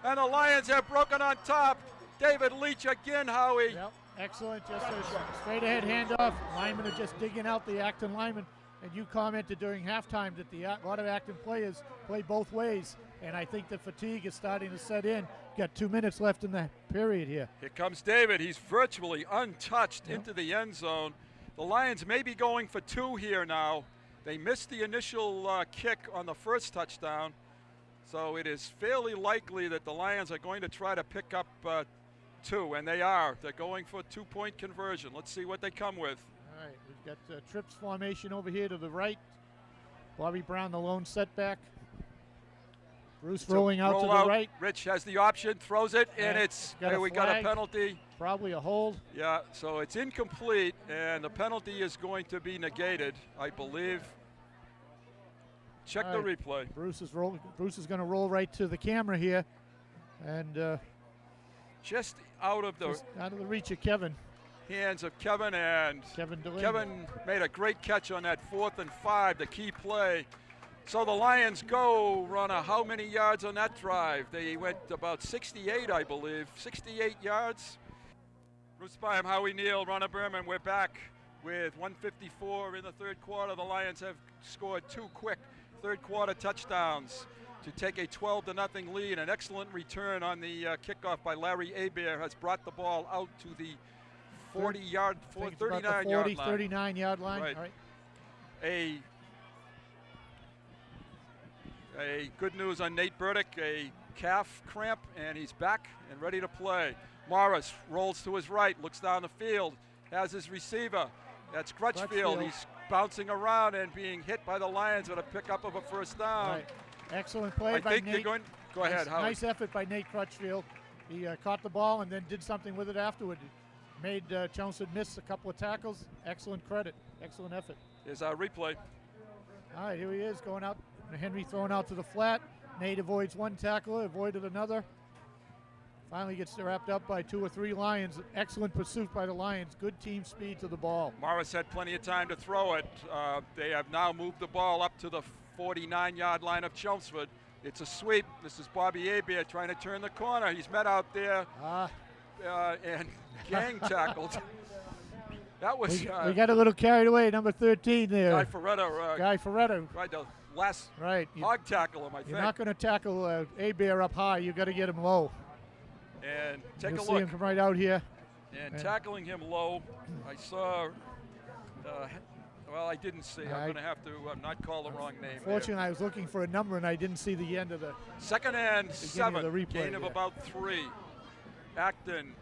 And the Lions have broken on top. David Leach again, Howie. Yep, excellent. Just a straight ahead handoff. Linemen are just digging out the Acton linemen. And you commented during halftime that a lot of Acton players play both ways. And I think the fatigue is starting to set in. Got 2 minutes left in the period here. Here comes David. He's virtually untouched into the end zone. The Lions may be going for 2 here now. They missed the initial kick on the first touchdown. So it is fairly likely that the Lions are going to try to pick up 2, and they are. They're going for a 2-point conversion. Let's see what they come with. All right, we've got trips formation over here to the right. Bobby Brown, the lone setback. Bruce rolling out to the right. Rich has the option, throws it, and it's we got a penalty. Probably a hold. Yeah, so it's incomplete, and the penalty is going to be negated, I believe. Check the replay. Bruce is going to roll right to the camera here, and just out of the reach of Kevin. Hands of Kevin, and Kevin made a great catch on that 4th and 5, the key play. So the Lions go run how many yards on that drive? They went about 68, I believe, 68 yards. Bruce Byam, Howie Neal, Ronald Berman, we're back with 1:54 in the third quarter. The Lions have scored 2 quick third-quarter touchdowns to take a 12-0 lead. An excellent return on the kickoff by Larry Hebert has brought the ball out to the 39-yard line. Right. All right. A good news on Nate Burdick, a calf cramp, and he's back and ready to play. Morris rolls to his right, looks down the field, has his receiver. That's Crutchfield. He's bouncing around and being hit by the Lions with a pickup of a first down. Right. Excellent play by Nate. Go ahead, Howard. Nice effort by Nate Crutchfield. He caught the ball and then did something with it afterward. Made Chelmsford miss a couple of tackles. Excellent credit. Excellent effort. Here's our replay. All right, here he is going out. Henry thrown out to the flat. Nate avoids one tackler, avoided another. Finally gets wrapped up by 2 or 3 Lions. Excellent pursuit by the Lions. Good team speed to the ball. Morris had plenty of time to throw it. They have now moved the ball up to the 49-yard line of Chelmsford. It's a sweep. This is Bobby Hebert trying to turn the corner. He's met out there and gang tackled. That was we got a little carried away. Number 13 there. Guy Ferretto. Right, the last hog tackle him, I think. You're not going to tackle Hebert up high. You got to get him low. And take a look. See him come right out here. And tackling him low, I saw. Well, I didn't see. I'm going to have to not call the wrong name. Fortunately, I was looking for a number and I didn't see the end of the. 2nd and 7. Gain of about 3. Acton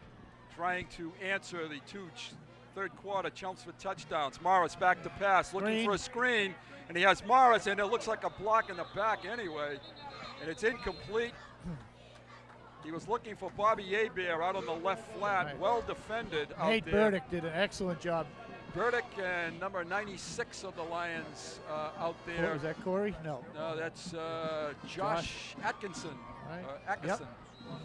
trying to answer the 2 third-quarter Chelmsford touchdowns. Morris back to pass, looking for a screen, and he has Morris, and it looks like a block in the back anyway, and it's incomplete. He was looking for Bobby Hebert out on the left flat, well defended out there. Nate Burdick did an excellent job. Burdick and number 96 of the Lions out there. Was that Corey? No. No, that's Josh Atkinson. Right. Atkinson. Yep.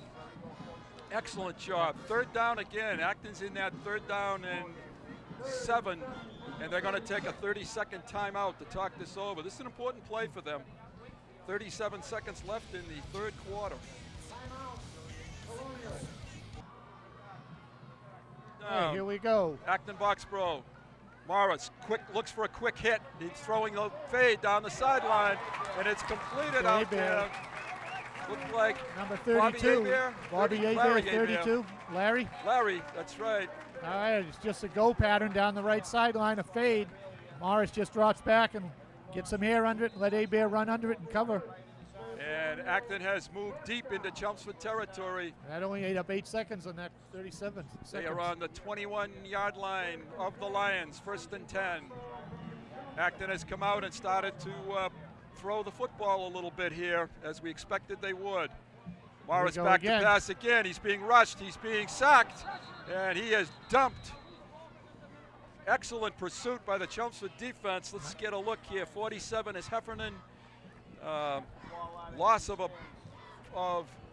Excellent job. 3rd down again. Acton's in that 3rd down and 7, and they're going to take a 30-second timeout to talk this over. This is an important play for them. 37 seconds left in the 3rd quarter. Hey, here we go. Acton Boxborough. Morris looks for a quick hit. He's throwing the fade down the sideline, and it's completed out there. Looked like number 32. Bobby Hebert, 32. Larry, that's right. All right, it's just a go pattern down the right sideline, a fade. Morris just drops back and gets some air under it and let Hebert run under it and cover. And Acton has moved deep into Chelmsford territory. That only ate up 8 seconds on that 37 seconds. They are on the 21-yard line of the Lions, 1st and 10. Acton has come out and started to throw the football a little bit here, as we expected they would. Morris back to pass again. He's being rushed. He's being sacked, and he is dumped. Excellent pursuit by the Chelmsford defense. Let's get a look here. 47 is Heffernan. Loss of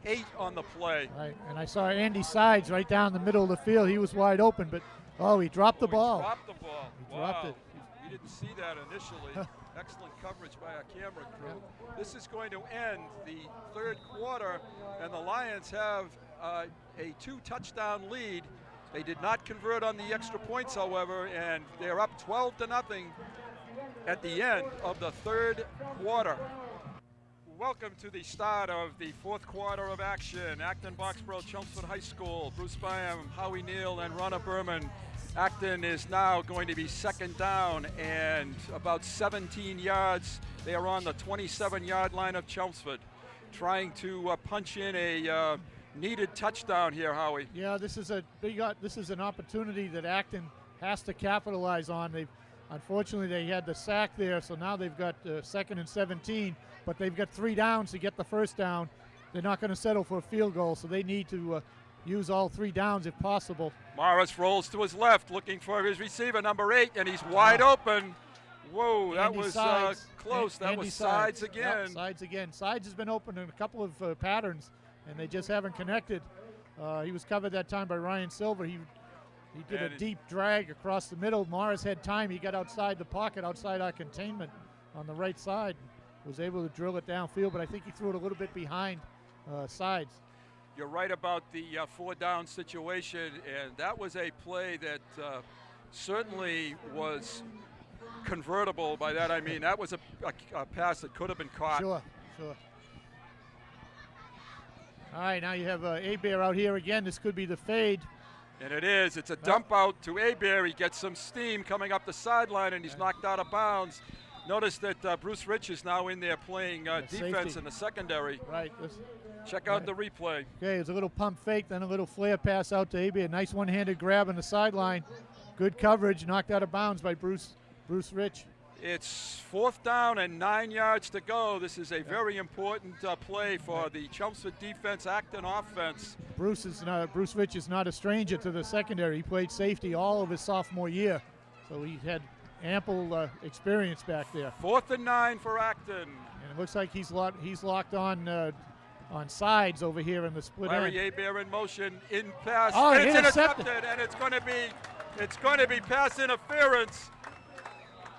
8 on the play. Right, and I saw Andy Sides right down the middle of the field. He was wide open, but he dropped the ball. He dropped the ball. He dropped it. We didn't see that initially. Excellent coverage by our camera crew. This is going to end the third quarter, and the Lions have a 2-touchdown lead. They did not convert on the extra points, however, and they're up 12-0 at the end of the third quarter. Welcome to the start of the fourth quarter of action. Acton, Boxborough, Chelmsford High School. Bruce Byam, Howie Neal, and Ronna Berman. Acton is now going to be second down and about 17 yards. They are on the 27-yard line of Chelmsford, trying to punch in a needed touchdown here, Howie. Yeah, this is an opportunity that Acton has to capitalize on. Unfortunately, they had the sack there, so now they've got 2nd and 17, but they've got 3 downs to get the first down. They're not going to settle for a field goal, so they need to use all 3 downs if possible. Morris rolls to his left, looking for his receiver, number 8, and he's wide open. Whoa, that was close. That was Sides again. Yep, Sides again. Sides has been open in a couple of patterns, and they just haven't connected. He was covered that time by Ryan Silver. He did a deep drag across the middle. Morris had time. He got outside the pocket, outside our containment on the right side. Was able to drill it downfield, but I think he threw it a little bit behind Sides. You're right about the 4-down situation, and that was a play that certainly was convertible. By that I mean that was a pass that could have been caught. Sure. All right, now you have Abear out here again. This could be the fade. And it is. It's a dump out to Abear. He gets some steam coming up the sideline, and he's knocked out of bounds. Notice that Bruce Rich is now in there playing defense safety in the secondary. Right. Check out the replay. Okay, it's a little pump fake, then a little flare pass out to Abear. Nice one-handed grab on the sideline. Good coverage, knocked out of bounds by Bruce Rich. It's 4th down and 9 yards to go. This is a very important play for the Chelmsford defense, Acton offense. Bruce Rich is not a stranger to the secondary. He played safety all of his sophomore year, so he had ample experience back there. 4th and 9 for Acton. And it looks like he's locked on Sides over here in the split end. Larry Abear in motion, in pass. Oh, and it's intercepted. And it's going to be pass interference.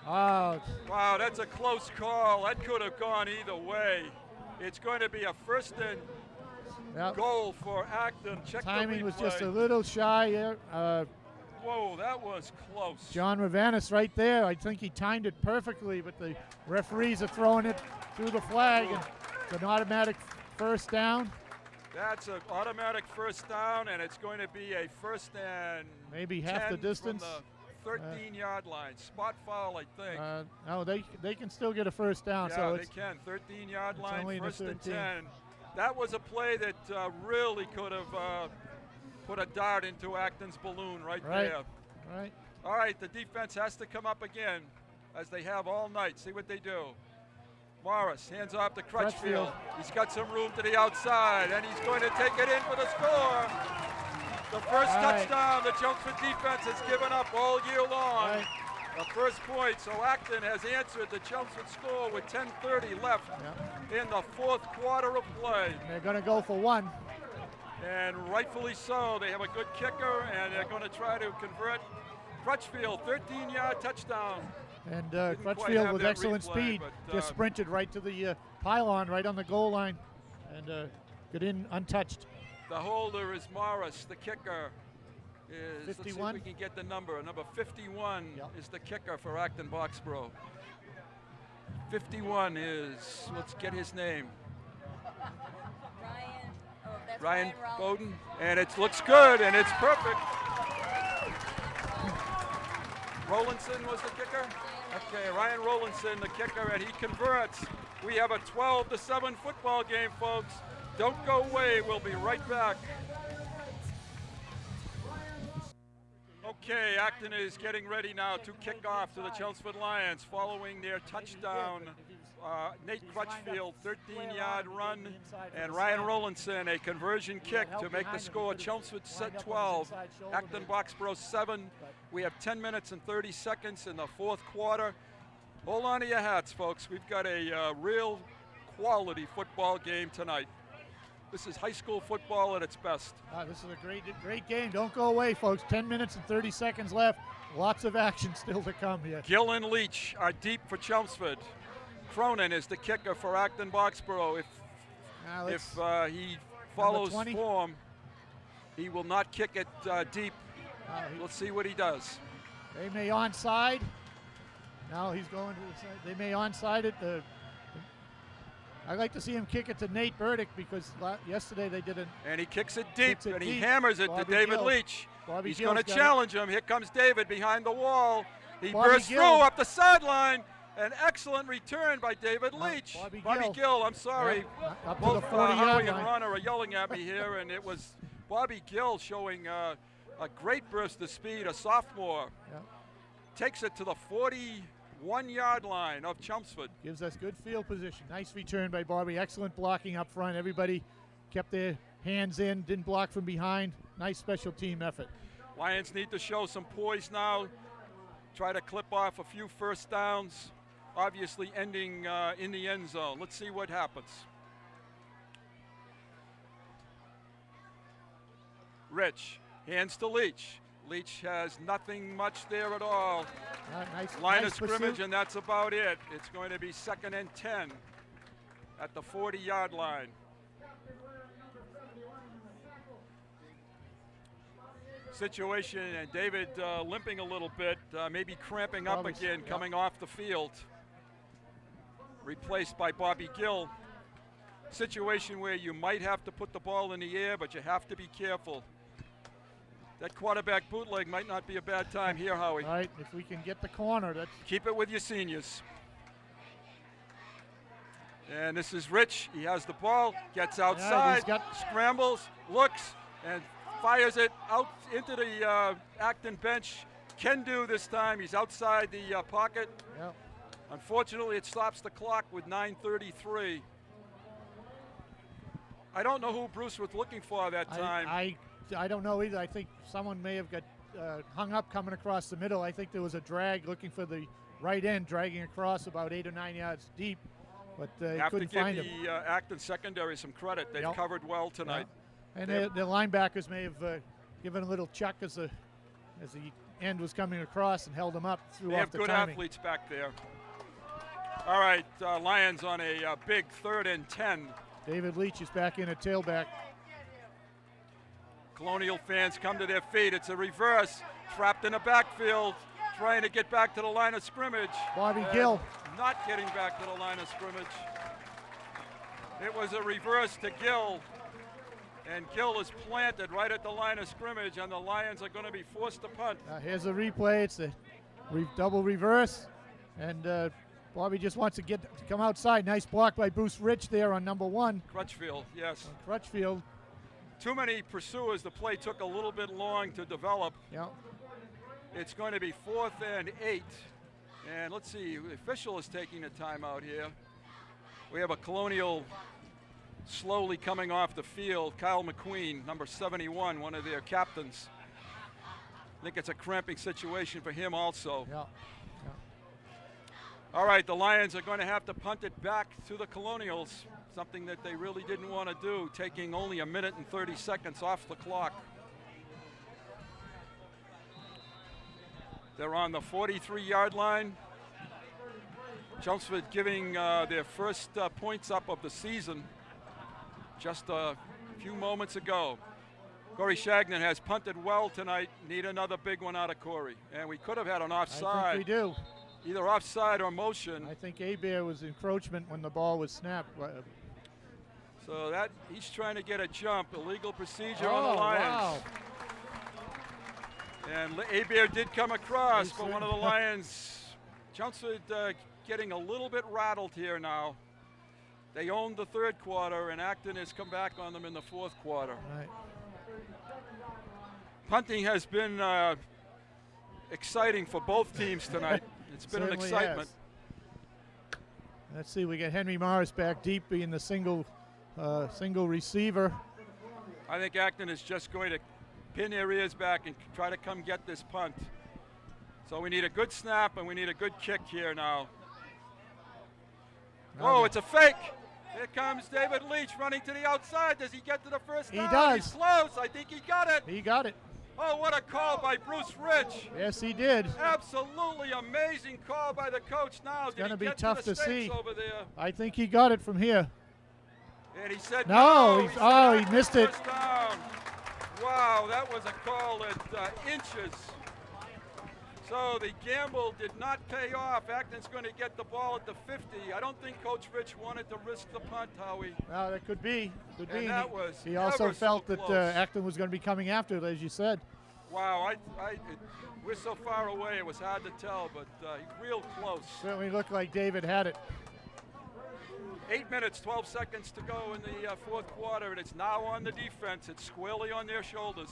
Oh. Wow, that's a close call. That could have gone either way. It's going to be a 1st and goal for Acton. Check the replay. Timing was just a little shy here. Whoa, that was close. John Ravanis right there. I think he timed it perfectly, but the referees are throwing it through the flag. And it's an automatic 1st down. That's an automatic 1st down, and it's going to be a 1st and maybe half the distance. From the 13-yard line. Spot foul, I think. No, they can still get a 1st down. Yeah, so they can. 13-yard line, only 1st and 10. That was a play that really could have put a dart into Acton's balloon right there. Right. All right, the defense has to come up again, as they have all night. See what they do. Morris hands off to Crutchfield. He's got some room to the outside, and he's going to take it in for the score. The first touchdown the Chelmsford defense has given up all year long. The first point, so Acton has answered the Chelmsford score with 10:30 left in the 4th quarter of play. They're going to go for 1. And rightfully so. They have a good kicker, and they're going to try to convert. Crutchfield, 13-yard touchdown. And Crutchfield with excellent speed just sprinted right to the pylon, right on the goal line, and got in untouched. The holder is Morris. The kicker is 51. Let's see if we can get the number. Number 51 is the kicker for Acton Boxborough. 51 is, let's get his name. Ryan Bowden, and it looks good, and it's perfect. Rowlandson was the kicker? Okay, Ryan Rowlandson, the kicker, and he converts. We have a 12-7 football game, folks. Don't go away. We'll be right back. Okay, Acton is getting ready now to kick off to the Chelmsford Lions following their touchdown. Nate Crutchfield, 13-yard run, and Ryan Rowlandson, a conversion kick to make the score. Chelmsford set 12, Acton Boxborough 7. We have 10 minutes and 30 seconds in the 4th quarter. Hold on to your hats, folks. We've got a real quality football game tonight. This is high school football at its best. This is a great game. Don't go away, folks. 10 minutes and 30 seconds left. Lots of action still to come here. Gill and Leach are deep for Chelmsford. Cronin is the kicker for Acton Boxborough. If he follows form, he will not kick it deep. Let's see what he does. They may onside. Now he's going to the side. They may onside it. I'd like to see him kick it to Nate Burdick because yesterday they did it. And he kicks it deep, and he hammers it to David Leach. He's going to challenge him. Here comes David behind the wall. He bursts through up the sideline. An excellent return by David Leach. Bobby Gill, I'm sorry. Up both to the 40-yard and Ron are yelling at me here, and it was Bobby Gill showing a great burst of speed, a sophomore. Takes it to the 41-yard line of Chelmsford. Gives us good field position. Nice return by Bobby. Excellent blocking up front. Everybody kept their hands in, didn't block from behind. Nice special team effort. Lions need to show some poise now. Try to clip off a few first downs. Obviously ending in the end zone. Let's see what happens. Rich, hands to Leach. Leach has nothing much there at all. Line of scrimmage, and that's about it. It's going to be 2nd and 10 at the 40-yard line. Situation, and David limping a little bit, maybe cramping up again, coming off the field. Replaced by Bobby Gill. Situation where you might have to put the ball in the air, but you have to be careful. That quarterback bootleg might not be a bad time here, Howie. All right, if we can get the corner, that's... Keep it with your seniors. And this is Rich. He has the ball, gets outside, scrambles, looks, and fires it out into the Acton bench. Can do this time. He's outside the pocket. Yep. Unfortunately, it stops the clock with 9:33. I don't know who Bruce was looking for that time. I don't know either. I think someone may have got hung up coming across the middle. I think there was a drag looking for the right end, dragging across about 8 or 9 yards deep, but he couldn't find him. Have to give the Acton secondary some credit. They've covered well tonight. And the linebackers may have given a little chuck as the end was coming across and held him up. They have good athletes back there. All right, Lions on a big 3rd and 10. David Leach is back in at tailback. Colonial fans come to their feet. It's a reverse, trapped in a backfield, trying to get back to the line of scrimmage. Bobby Gill. Not getting back to the line of scrimmage. It was a reverse to Gill. And Gill is planted right at the line of scrimmage, and the Lions are going to be forced to punt. Here's a replay. It's a double reverse, and Bobby just wants to come outside. Nice block by Bruce Rich there on number 1. Crutchfield, yes. Crutchfield. Too many pursuers. The play took a little bit long to develop. Yeah. It's going to be 4th and 8. And let's see, the official is taking a timeout here. We have a Colonial slowly coming off the field. Kyle McQueen, number 71, one of their captains. I think it's a cramping situation for him also. Yeah. All right, the Lions are going to have to punt it back to the Colonials, something that they really didn't want to do, taking only 1 minute and 30 seconds off the clock. They're on the 43-yard line. Chelmsford giving their first points up of the season just a few moments ago. Corey Shagnon has punted well tonight. Need another big one out of Corey. And we could have had an offside. I think we do. Either offside or motion. I think Abear was encroachment when the ball was snapped. So that he's trying to get a jump. Illegal procedure on the Lions. Wow. And Abear did come across, but one of the Lions, Chelmsford getting a little bit rattled here now. They owned the 3rd quarter, and Acton has come back on them in the 4th quarter. Right. Punting has been exciting for both teams tonight. It's been an excitement. Let's see, we got Henry Morris back deep being the single receiver. I think Acton is just going to pin their ears back and try to come get this punt. So we need a good snap and we need a good kick here now. Oh, it's a fake. Here comes David Leach running to the outside. Does he get to the first down? He does. He's close. I think he got it. He got it. Oh, what a call by Bruce Rich. Yes, he did. Absolutely amazing call by the coach now. It's going to be get tough to, the to see. over there? I think he got it from here. And he said no. no. He missed it. Down. Wow, that was a call at inches. So the gamble did not pay off. Acton's going to get the ball at the 50. I don't think Coach Rich wanted to risk the punt, Howie. No, that could be. Could be. That was he also felt so that Acton was going to be coming after it, as you said. Wow, we're so far away, it was hard to tell, but real close. Certainly looked like David had it. 8 minutes, 12 seconds to go in the fourth quarter, and it's now on the defense. It's squarely on their shoulders.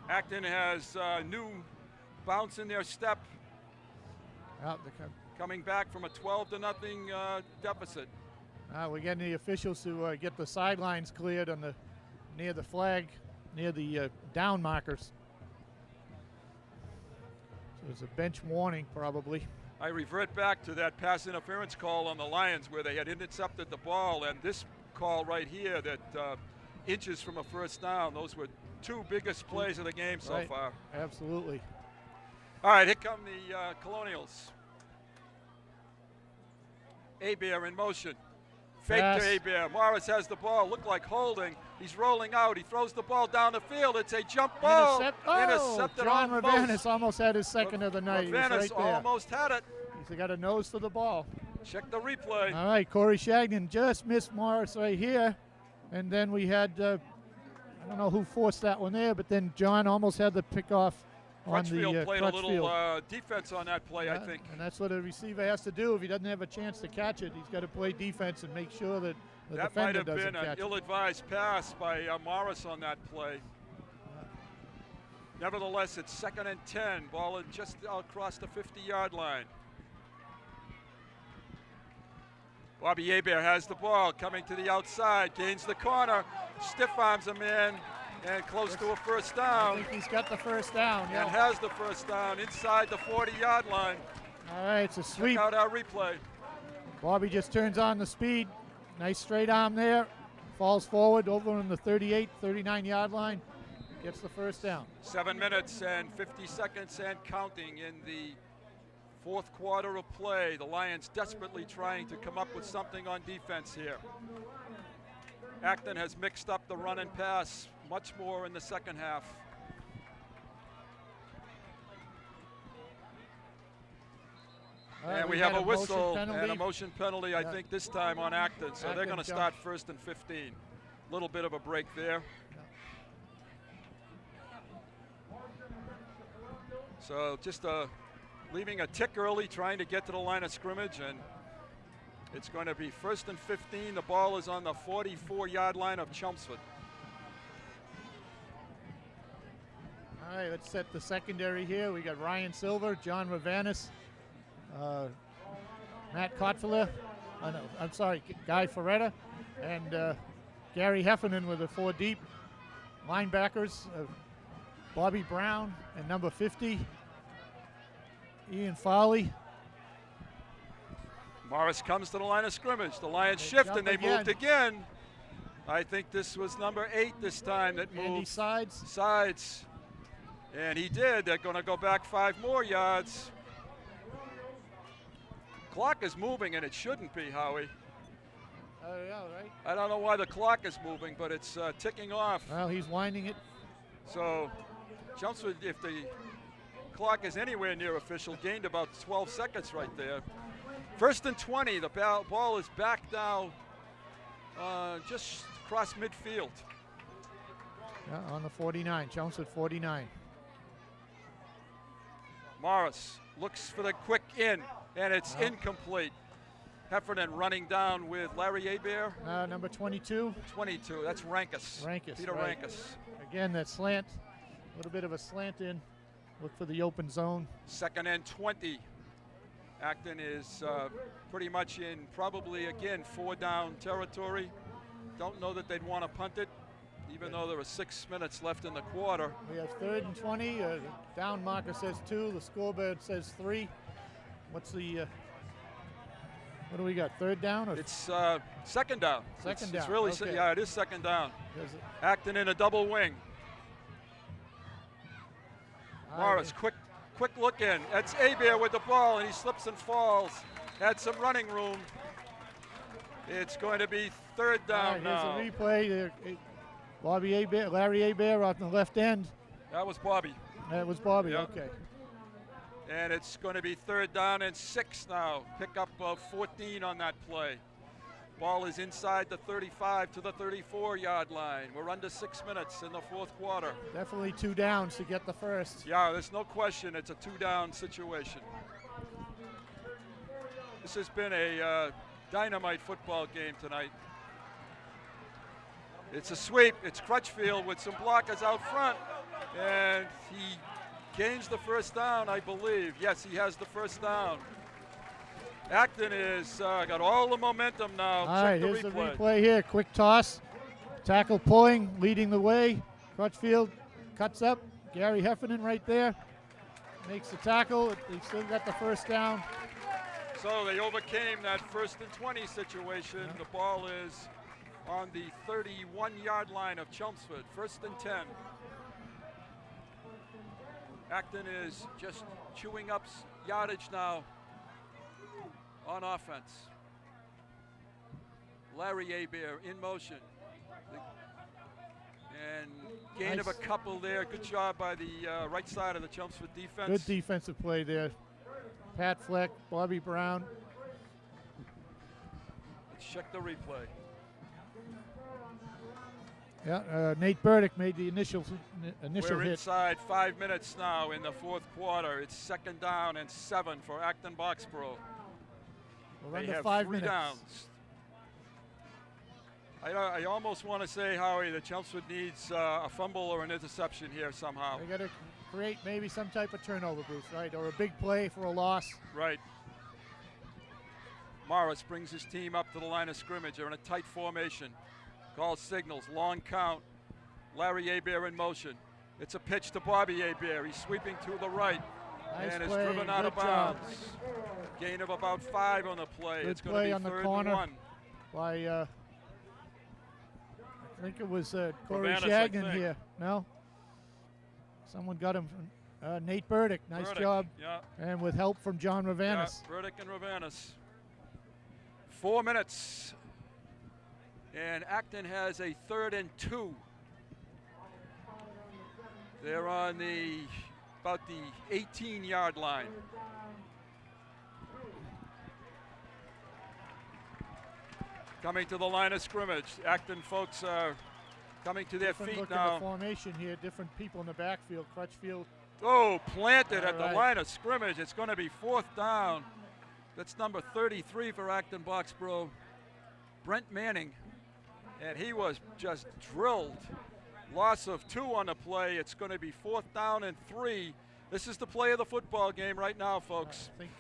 Acton has new bounce in their step. Coming back from a 12-0 deficit. We're getting the officials to get the sidelines cleared on near the flag, near the down markers. So it's a bench warning, probably. I revert back to that pass interference call on the Lions where they had intercepted the ball, and this call right here that inches from a first down. Those were two biggest plays of the game so far. Absolutely. All right, here come the Colonials. Hebert in motion. Fake to Hebert. Morris has the ball. Looked like holding. He's rolling out. He throws the ball down the field. It's a jump ball. Intercepted. John Ravanis almost had his second of the night. Ravanis right almost had it. He's got a nose for the ball. Check the replay. All right, Corey Shagnon just missed Morris right here. And then we had, I don't know who forced that one there, but then John almost had the pick off on the Crutchfield played a little Crutchfield. defense on that play, I think. And that's what a receiver has to do. If he doesn't have a chance to catch it, he's got to play defense and make sure that the defender doesn't catch it. That might have been an ill-advised pass by Morris on that play. Nevertheless, it's 2nd and 10. Ball just across the 50-yard line. Bobby Hebert has the ball, coming to the outside, gains the corner, stiff arms a man, and close to a first down. I think he's got the first down. And has the first down inside the 40-yard line. All right, it's a sweep. Check out our replay. Bobby just turns on the speed. Nice straight arm there. Falls forward over on the 38, 39-yard line. Gets the first down. 7 minutes and 50 seconds and counting in the fourth quarter of play. The Lions desperately trying to come up with something on defense here. Acton has mixed up the run and pass much more in the second half. And we have a whistle and a motion penalty, I think, this time on Acton. So they're going to start 1st and 15. A little bit of a break there. So just leaving a tick early, trying to get to the line of scrimmage, and it's going to be 1st and 15. The ball is on the 44-yard line of Chelmsford. All right, let's set the secondary here. We got Ryan Silver, John Ravanis, Matt Kotfler, Guy Ferretta, and Gary Heffernan with the 4 deep. Linebackers, Bobby Brown and number 50, Ian Farley. Morris comes to the line of scrimmage. The Lions shift and they moved again. I think this was number 8 this time that moved. Andy Sides. Sides. And he did. They're going to go back 5 more yards. Clock is moving, and it shouldn't be, Howie. Yeah, right. I don't know why the clock is moving, but it's ticking off. Well, he's winding it. So Chelmsford, if the clock is anywhere near official, gained about 12 seconds right there. 1st and 20. The ball is back now just across midfield. Yeah, on the 49, Chelmsford 49. Morris looks for the quick in, and it's incomplete. Heffernan running down with Larry Hebert. Number 22. 22, that's Rankus. Peter right. Rankus. Again, that slant, a little bit of a slant in. Look for the open zone. 2nd and 20. Acton is pretty much in probably, again, 4-down territory. Don't know that they'd want to punt it, even though there are 6 minutes left in the quarter. We have 3rd and 20. The down marker says 2. The scoreboard says 3. What's the, what do we got, third down? Or It's second down. Second It's down, really, okay. yeah, it is second down. There's a- Acton in a double wing. Morris, quick look in. That's Abear with the ball, and he slips and falls. Had some running room. It's going to be third down now. Here's a replay. There. Bobby Abear, Larry Abear on the left end. That was Bobby. That was Bobby, Yep. okay. And it's going to be third down and 6 now. Pick up 14 on that play. Ball is inside the 35 to the 34-yard line. We're under 6 minutes in the fourth quarter. Definitely 2 downs to get the first. Yeah, there's no question it's a 2-down situation. This has been a dynamite football game tonight. It's a sweep. It's Crutchfield with some blockers out front. And he gains the first down, I believe. Yes, he has the first down. Acton is got all the momentum now. All right, Check here's the the replay here. Quick toss. Tackle pulling, leading the way. Crutchfield cuts up. Gary Heffernan right there. Makes the tackle. They still got the first down. So they overcame that 1st and 20 situation. Yeah. The ball is on the 31-yard line of Chelmsford. 1st and 10. Acton is just chewing up yardage now on offense. Larry Abear in motion. And gain of a couple there. Good job by the right side of the Chelmsford defense. Good defensive play there. Pat Fleck, Bobby Brown. Let's check the replay. Yeah, Nate Burdick made the initial We're hit. inside 5 minutes now in the fourth quarter. It's 2nd down and 7 for Acton Boxborough. We're They under have 5 3 minutes. downs. I almost want to say, Howie, that Chelmsford needs a fumble or an interception here somehow. They got to create maybe some type of turnover, Bruce, right? Or a big play for a loss. Right. Morris brings his team up to the line of scrimmage. They're in a tight formation. Calls signals, long count. Larry Abear in motion. It's a pitch to Bobby Abear. He's sweeping to the right. Nice and is play, driven out of good job. bounds. Gain of about 5 on the play. Good It's going play to on be the 3rd corner. and 1. By, I think it was Corey Ravanis, I Shagnon think. here. No? Someone got him. Nate Burdick, nice Burdick, job. Yeah. And with help from John Ravanis. Yeah, Burdick and Ravanis. 4 minutes. And Acton has a 3rd and 2. They're on about the 18-yard line. Coming to the line of scrimmage. Acton folks are coming to their Different feet look now. at the formation here. Different people in the backfield. Crutchfield. Oh, planted All at the right. line of scrimmage. It's going to be 4th down. That's number 33 for Acton Boxborough. Brent Manning. And he was just drilled. Loss of 2 on the play. It's going to be 4th down and 3. This is the play of the football game right now, folks. I think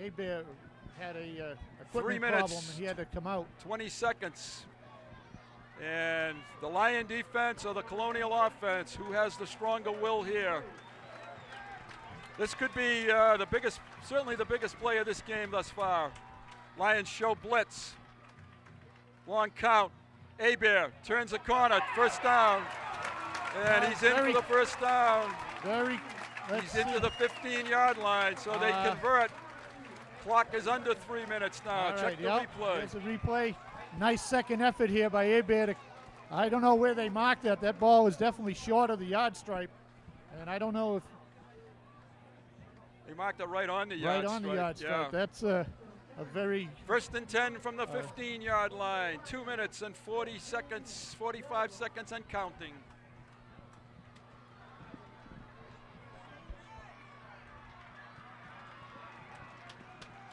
Abear had a 3 equipment minutes. problem and he had to come out. 20 seconds. And the Lion defense or the Colonial offense, who has the stronger will here? This could be the biggest, certainly the biggest play of this game thus far. Lions show blitz. Long count. Abear turns the corner, 1st down. And he's in for the 1st down. He's into the 15-yard line, so they convert. Clock is under 3 minutes now. All Check right, the yep. replay. There's a replay. Nice second effort here by Abear. I don't know where they marked that. That ball was definitely short of the yard stripe. And I don't know if They marked it right on the yard right on the yard stripe. Yeah. That's a very 1st and 10 from the 15-yard line. 2 minutes and 40 seconds, 45 seconds and counting.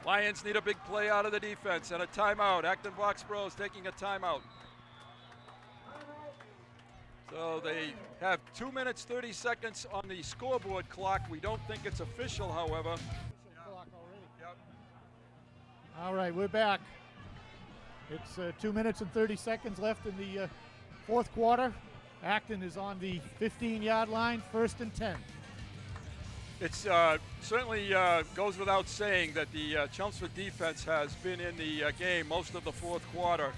Lions need a big play out of the defense and a timeout. Acton Boxborough is taking a timeout. So they have 2 minutes, 30 seconds on the scoreboard clock. We don't think it's official, however. All right, we're back. It's 2 minutes and 30 seconds left in the fourth quarter. Acton is on the 15-yard line, 1st and 10. It's certainly goes without saying that the Chelmsford defense has been in the game most of the fourth quarter.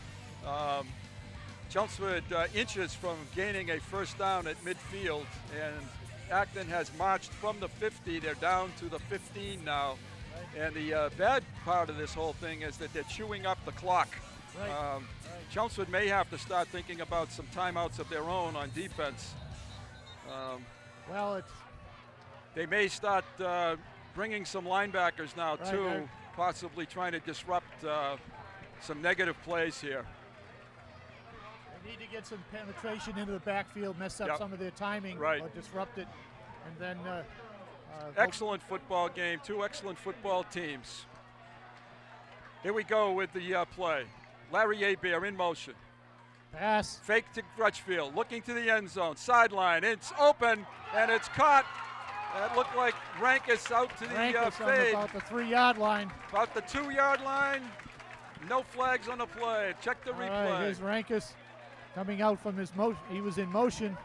Chelmsford inches from gaining a first down at midfield, and Acton has marched from the 50. They're down to the 15 now. And the bad part of this whole thing is that they're chewing up the clock. Right. Chelmsford may have to start thinking about some timeouts of their own on defense. Well, they may start bringing some linebackers now too, right. possibly trying to disrupt some negative plays here. They need to get some penetration into the backfield, mess up some of their timing, right, or disrupt it, and then. Excellent football game. Two excellent football teams. Here we go with the play. Larry Hebert in motion. Pass. Fake to Crutchfield, looking to the end zone. Sideline, it's open, and it's caught. That looked like Rankus out to the fade. About the 3-yard line. About the 2-yard line. No flags on the play. Check the replay. Right, here's Rankus coming out from his motion. He was in motion.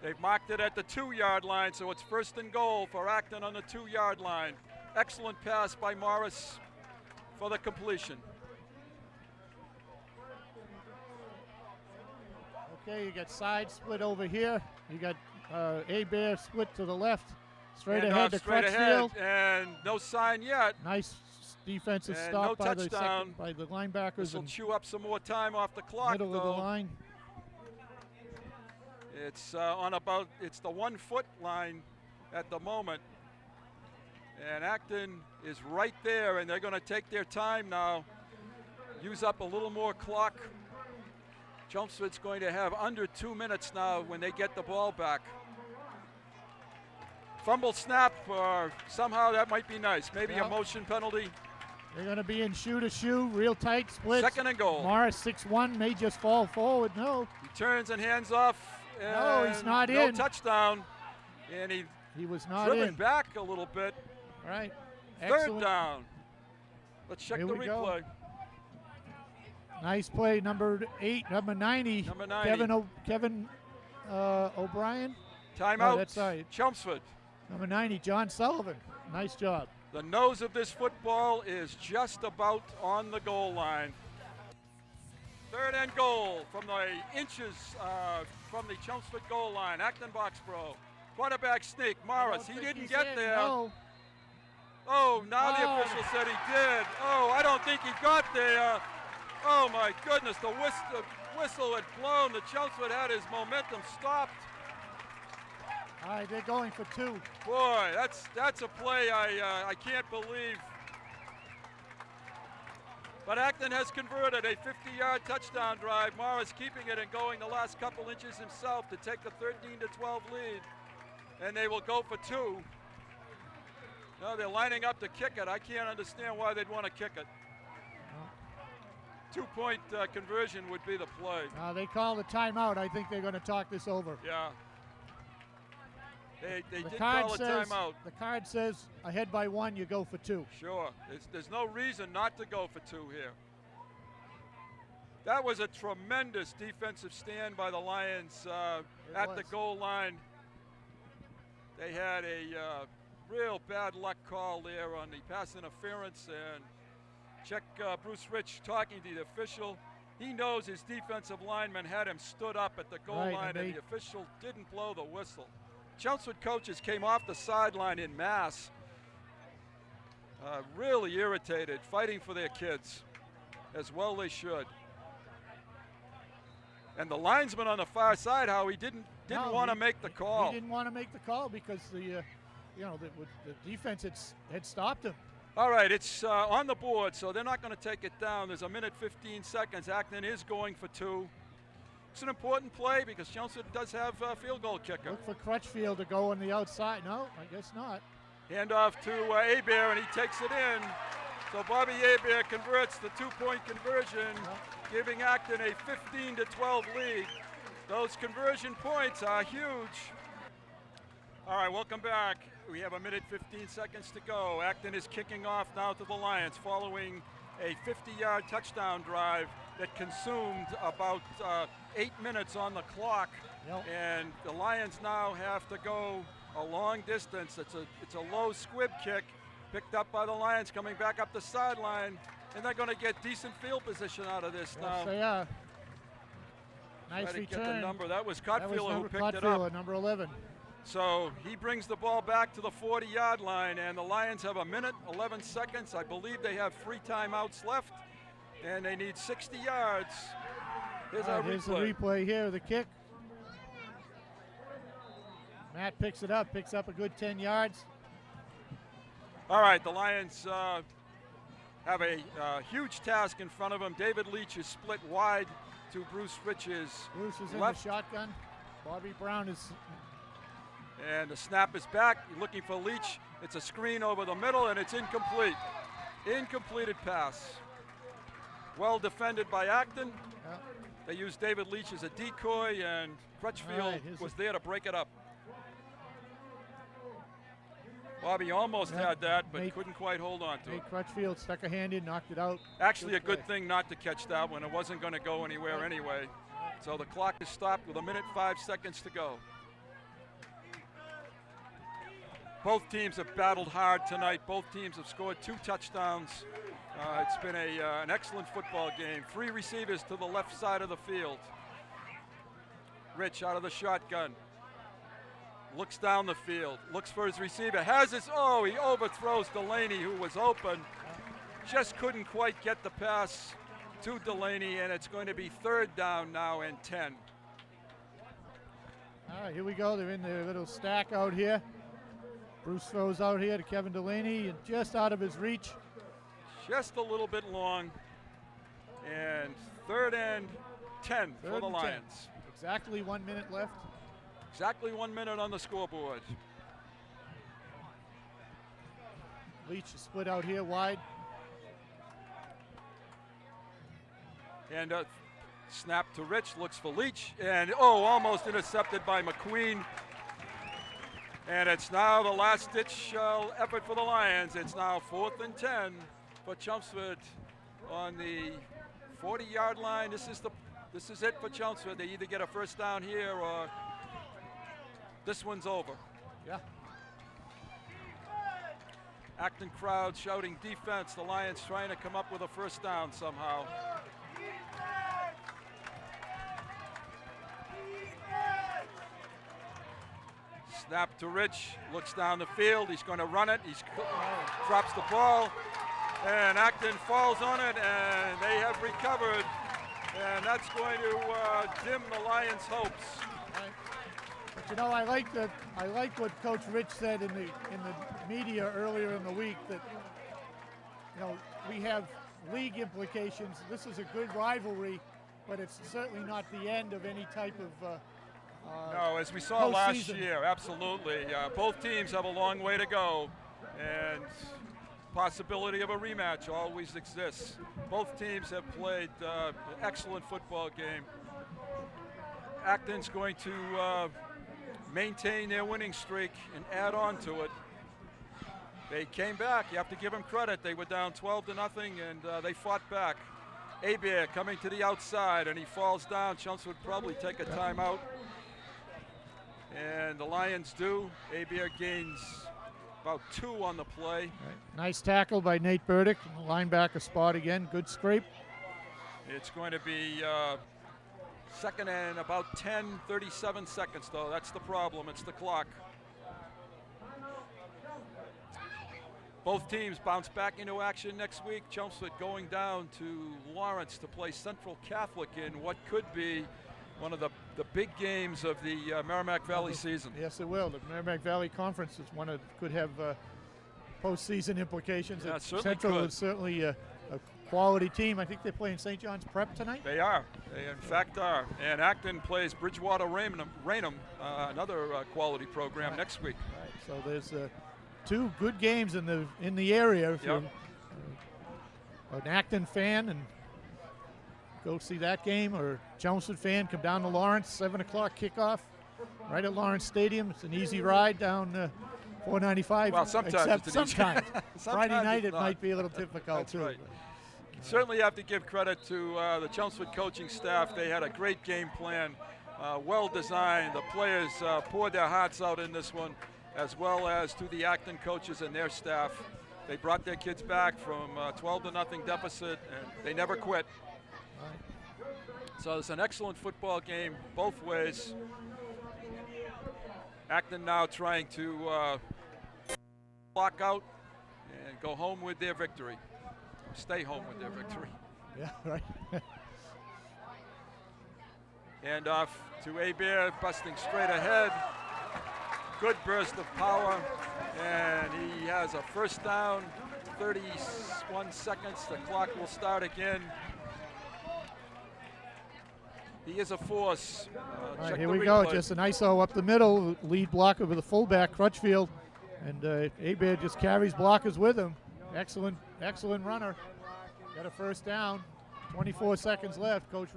They've marked it at the 2-yard line, so it's 1st and goal for Acton on the 2-yard line. Excellent pass by Morris for the completion. Okay, you got side split over here. You got Hebert split to the left, straight ahead to Crutchfield. And no sign yet. Nice defensive and stop no by touchdown. by the linebackers. This will chew up some more time off the clock. Middle of the line. It's it's the 1-foot line at the moment. And Acton is right there, and they're going to take their time now, use up a little more clock. Chelmsford's going to have under 2 minutes now when they get the ball back. Fumble snap, or somehow that might be nice. Maybe a motion penalty. They're going to be in shoe-to-shoe, real tight splits. 2nd and goal. Morris 6'1", may just fall forward. No. He turns and hands off. No, he's not no in. No touchdown. And he was not driven in. back a little bit. Right. 3rd Excellent. down. Let's check Here the we replay. Go. Nice play, number 90. Number 90. Kevin O'Brien. Timeout. No, that's right. Chelmsford. Number 90, John Sullivan. Nice job. The nose of this football is just about on the goal line. 3rd and goal from the inches from the Chelmsford goal line. Acton Boxborough. Quarterback sneak. Morris. He didn't get there. No. Oh, now the official said he did. Oh, I don't think he got there. Oh my goodness, the whistle had blown. The Chelmsford had his momentum stopped. All right, they're going for 2. Boy, that's a play I can't believe. But Acton has converted a 50-yard touchdown drive. Morris keeping it and going the last couple inches himself to take the 13-12 lead. And they will go for 2. No, they're lining up to kick it. I can't understand why they'd want to kick it. 2-point conversion would be the play. They called a timeout. I think they're going to talk this over. Yeah. They did call a timeout. The card says ahead by 1, you go for 2. Sure. There's no reason not to go for 2 here. That was a tremendous defensive stand by the Lions at the goal line. They had a real bad luck call there on the pass interference, and check Bruce Rich talking to the official. He knows his defensive lineman had him stood up at the goal line, and the official didn't blow the whistle. Chelmsford coaches came off the sideline in mass, really irritated, fighting for their kids, as well they should. And the linesman on the far side, Howie, didn't want to make the call. He didn't want to make the call because the defense had stopped him. All right, it's on the board, so they're not going to take it down. There's a minute 15 seconds. Acton is going for 2. It's an important play because Chelmsford does have a field goal kicker. Look for Crutchfield to go on the outside. No, I guess not. Handoff to Hebert, and he takes it in. So Bobby Hebert converts the 2-point conversion, giving Acton a 15-12 lead. Those conversion points are huge. All right, welcome back. We have a minute 15 seconds to go. Acton is kicking off now to the Lions following a 50-yard touchdown drive that consumed about 8 minutes on the clock. Yep. And the Lions now have to go a long distance. It's a low squib kick picked up by the Lions coming back up the sideline, and they're going to get decent field position out of this now. Yes, they are. Nice Try to return. get the number. That was Cotfield who picked it Cotfield, up. number 11. So he brings the ball back to the 40-yard line, and the Lions have 1:11 seconds. I believe they have 3 timeouts left, and they need 60 yards. Here's our Here's the replay. replay here, the kick. Matt picks it up, picks up a good 10 yards. All right, the Lions have a huge task in front of them. David Leach is split wide to Bruce Rich's Bruce is left. in the shotgun. Bobby Brown is. And the snap is back. Looking for Leach. It's a screen over the middle, and it's incomplete. Incompleted pass. Well defended by Acton. Yeah. They used David Leach as a decoy, and Crutchfield was there to break it up. Bobby almost had that, but couldn't quite hold on to it. Nate Crutchfield stuck a hand in, knocked it out. Actually, a good thing not to catch that one. It wasn't going to go anywhere anyway. So the clock is stopped with 1:05 to go. Both teams have battled hard tonight. Both teams have scored 2 touchdowns. It's been an excellent football game. 3 receivers to the left side of the field. Rich out of the shotgun. Looks down the field, looks for his receiver, he overthrows Delaney, who was open. Just couldn't quite get the pass to Delaney, and it's going to be 3rd down now and 10. All right, here we go. They're in their little stack out here. Bruce throws out here to Kevin Delaney, and just out of his reach. Just a little bit long, and 3rd and 10 for the Lions. 10. Exactly 1 minute left. Exactly 1 minute on the scoreboard. Leach is split out here wide. And snap to Rich, looks for Leach, and almost intercepted by McQueen. And it's now the last-ditch effort for the Lions. It's now 4th and 10 for Chelmsford on the 40-yard line. This is it for Chelmsford. They either get a first down here or this one's over. Yeah. Acton crowd shouting defense. The Lions trying to come up with a first down somehow. Snap to Rich, looks down the field. He's going to run it. He drops the ball, and Acton falls on it, and they have recovered. And that's going to dim the Lions' hopes. But you know, I like what Coach Rich said in the media earlier in the week, that we have league implications. This is a good rivalry, but it's certainly not the end of any type of no, as we saw last year, absolutely. Both teams have a long way to go, and possibility of a rematch always exists. Both teams have played an excellent football game. Acton's going to maintain their winning streak and add on to it. They came back. You have to give them credit. They were down 12-0, and they fought back. Abear coming to the outside, and he falls down. Chelmsford would probably take a timeout. And the Lions do. Abear gains about 2 on the play. Right. Nice tackle by Nate Burdick. Linebacker spot again. Good scrape. It's going to be 2nd and about 37 seconds, though. That's the problem. It's the clock. Both teams bounce back into action next week. Chelmsford going down to Lawrence to play Central Catholic in what could be one of the big games of the Merrimack Valley season. Yes, it will. The Merrimack Valley Conference is could have postseason implications. Yeah, Central is certainly a quality team. I think they're playing St. John's Prep tonight. They are. They in fact are. And Acton plays Bridgewater Raynham, another quality program next week. Right. So there's 2 good games in the area. If you're an Acton fan and go see that game, or Chelmsford fan, come down to Lawrence, 7 o'clock kickoff, right at Lawrence Stadium. It's an easy ride down 495. Well, sometimes. Sometimes Friday night it might be a little difficult. That's too. Right. Certainly have to give credit to the Chelmsford coaching staff. They had a great game plan. well designed. The players poured their hearts out in this one, as well as to the Acton coaches and their staff. They brought their kids back from 12-0 deficit, and they never quit. So it's an excellent football game both ways. Acton now trying to block out and go home with their victory. Stay home with their victory. Yeah, right. And off to A-Bear, busting straight ahead. Good burst of power, and he has a first down, 31 seconds. The clock will start again. He is a force. All right, here we go. Just an ISO up the middle. Lead blocker with a fullback, Crutchfield. And A-Bear just carries blockers with him. Excellent, excellent runner. Got a first down. 24 seconds left. Coach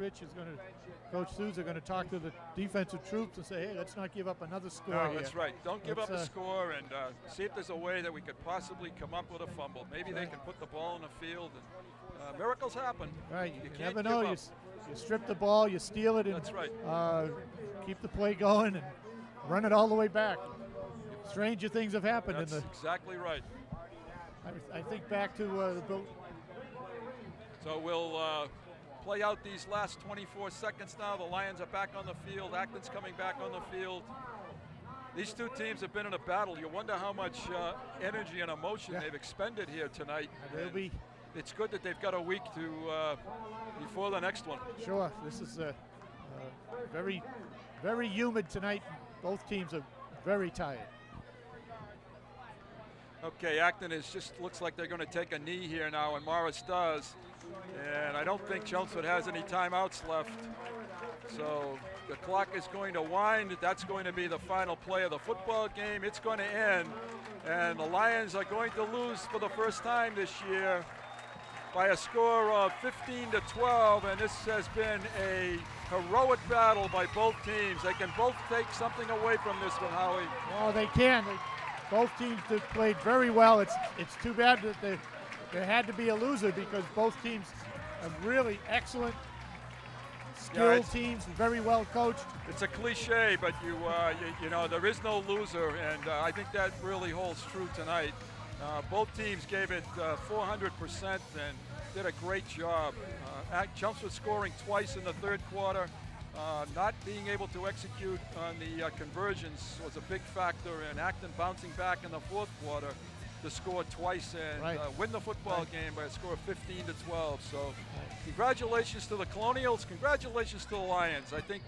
Sousa going to talk to the defensive troops and say, hey, let's not give up another score here. That's right. Don't give up a score, and see if there's a way that we could possibly come up with a fumble. Maybe they can put the ball in the field, and miracles happen. Right. You never know. You strip the ball, you steal it, and that's right. Keep the play going and run it all the way back. Stranger things have happened. That's exactly right. I think back to the boat. So we'll play out these last 24 seconds now. The Lions are back on the field. Acton's coming back on the field. These two teams have been in a battle. You wonder how much energy and emotion they've expended here tonight. It's good that they've got a week to before the next one. Sure. This is very, very humid tonight. Both teams are very tired. Okay, Acton looks like they're going to take a knee here now, and Morris does. And I don't think Chelmsford has any timeouts left. So the clock is going to wind. That's going to be the final play of the football game. It's going to end, and the Lions are going to lose for the first time this year by a score of 15-12, and this has been a heroic battle by both teams. They can both take something away from this one, Howie. Oh, they can. Both teams have played very well. It's too bad that there had to be a loser, because both teams are really excellent, skilled teams, very well coached. It's a cliche, but you know, there is no loser, and I think that really holds true tonight. Both teams gave it 400% and did a great job. Chelmsford scoring twice in the third quarter. Not being able to execute on the conversions was a big factor, and Acton bouncing back in the fourth quarter to score twice and win the football game by a score of 15-12. So congratulations to the Colonials, congratulations to the Lions. I think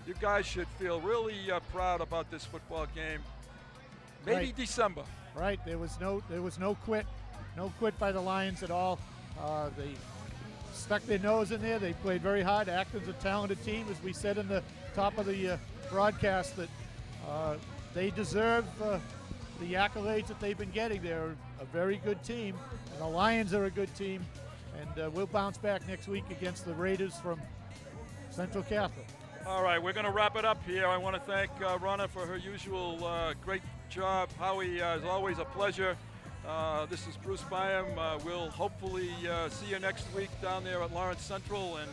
you guys should feel really proud about this football game. Maybe December. Right, there was no quit by the Lions at all. They stuck their nose in there. They played very hard. Acton's a talented team, as we said in the top of the broadcast, that they deserve the accolades that they've been getting. They're a very good team, and the Lions are a good team, and we'll bounce back next week against the Raiders from Central Catholic. All right, we're going to wrap it up here. I want to thank Ronna for her usual great job. Howie, as always, a pleasure. This is Bruce Byam. We'll hopefully see you next week down there at Lawrence Central, and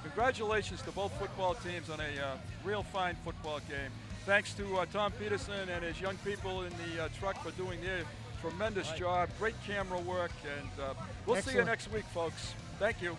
congratulations to both football teams on a real fine football game. Thanks to Tom Peterson and his young people in the truck for doing their tremendous job. Great camera work, and we'll see you next week, folks. Thank you.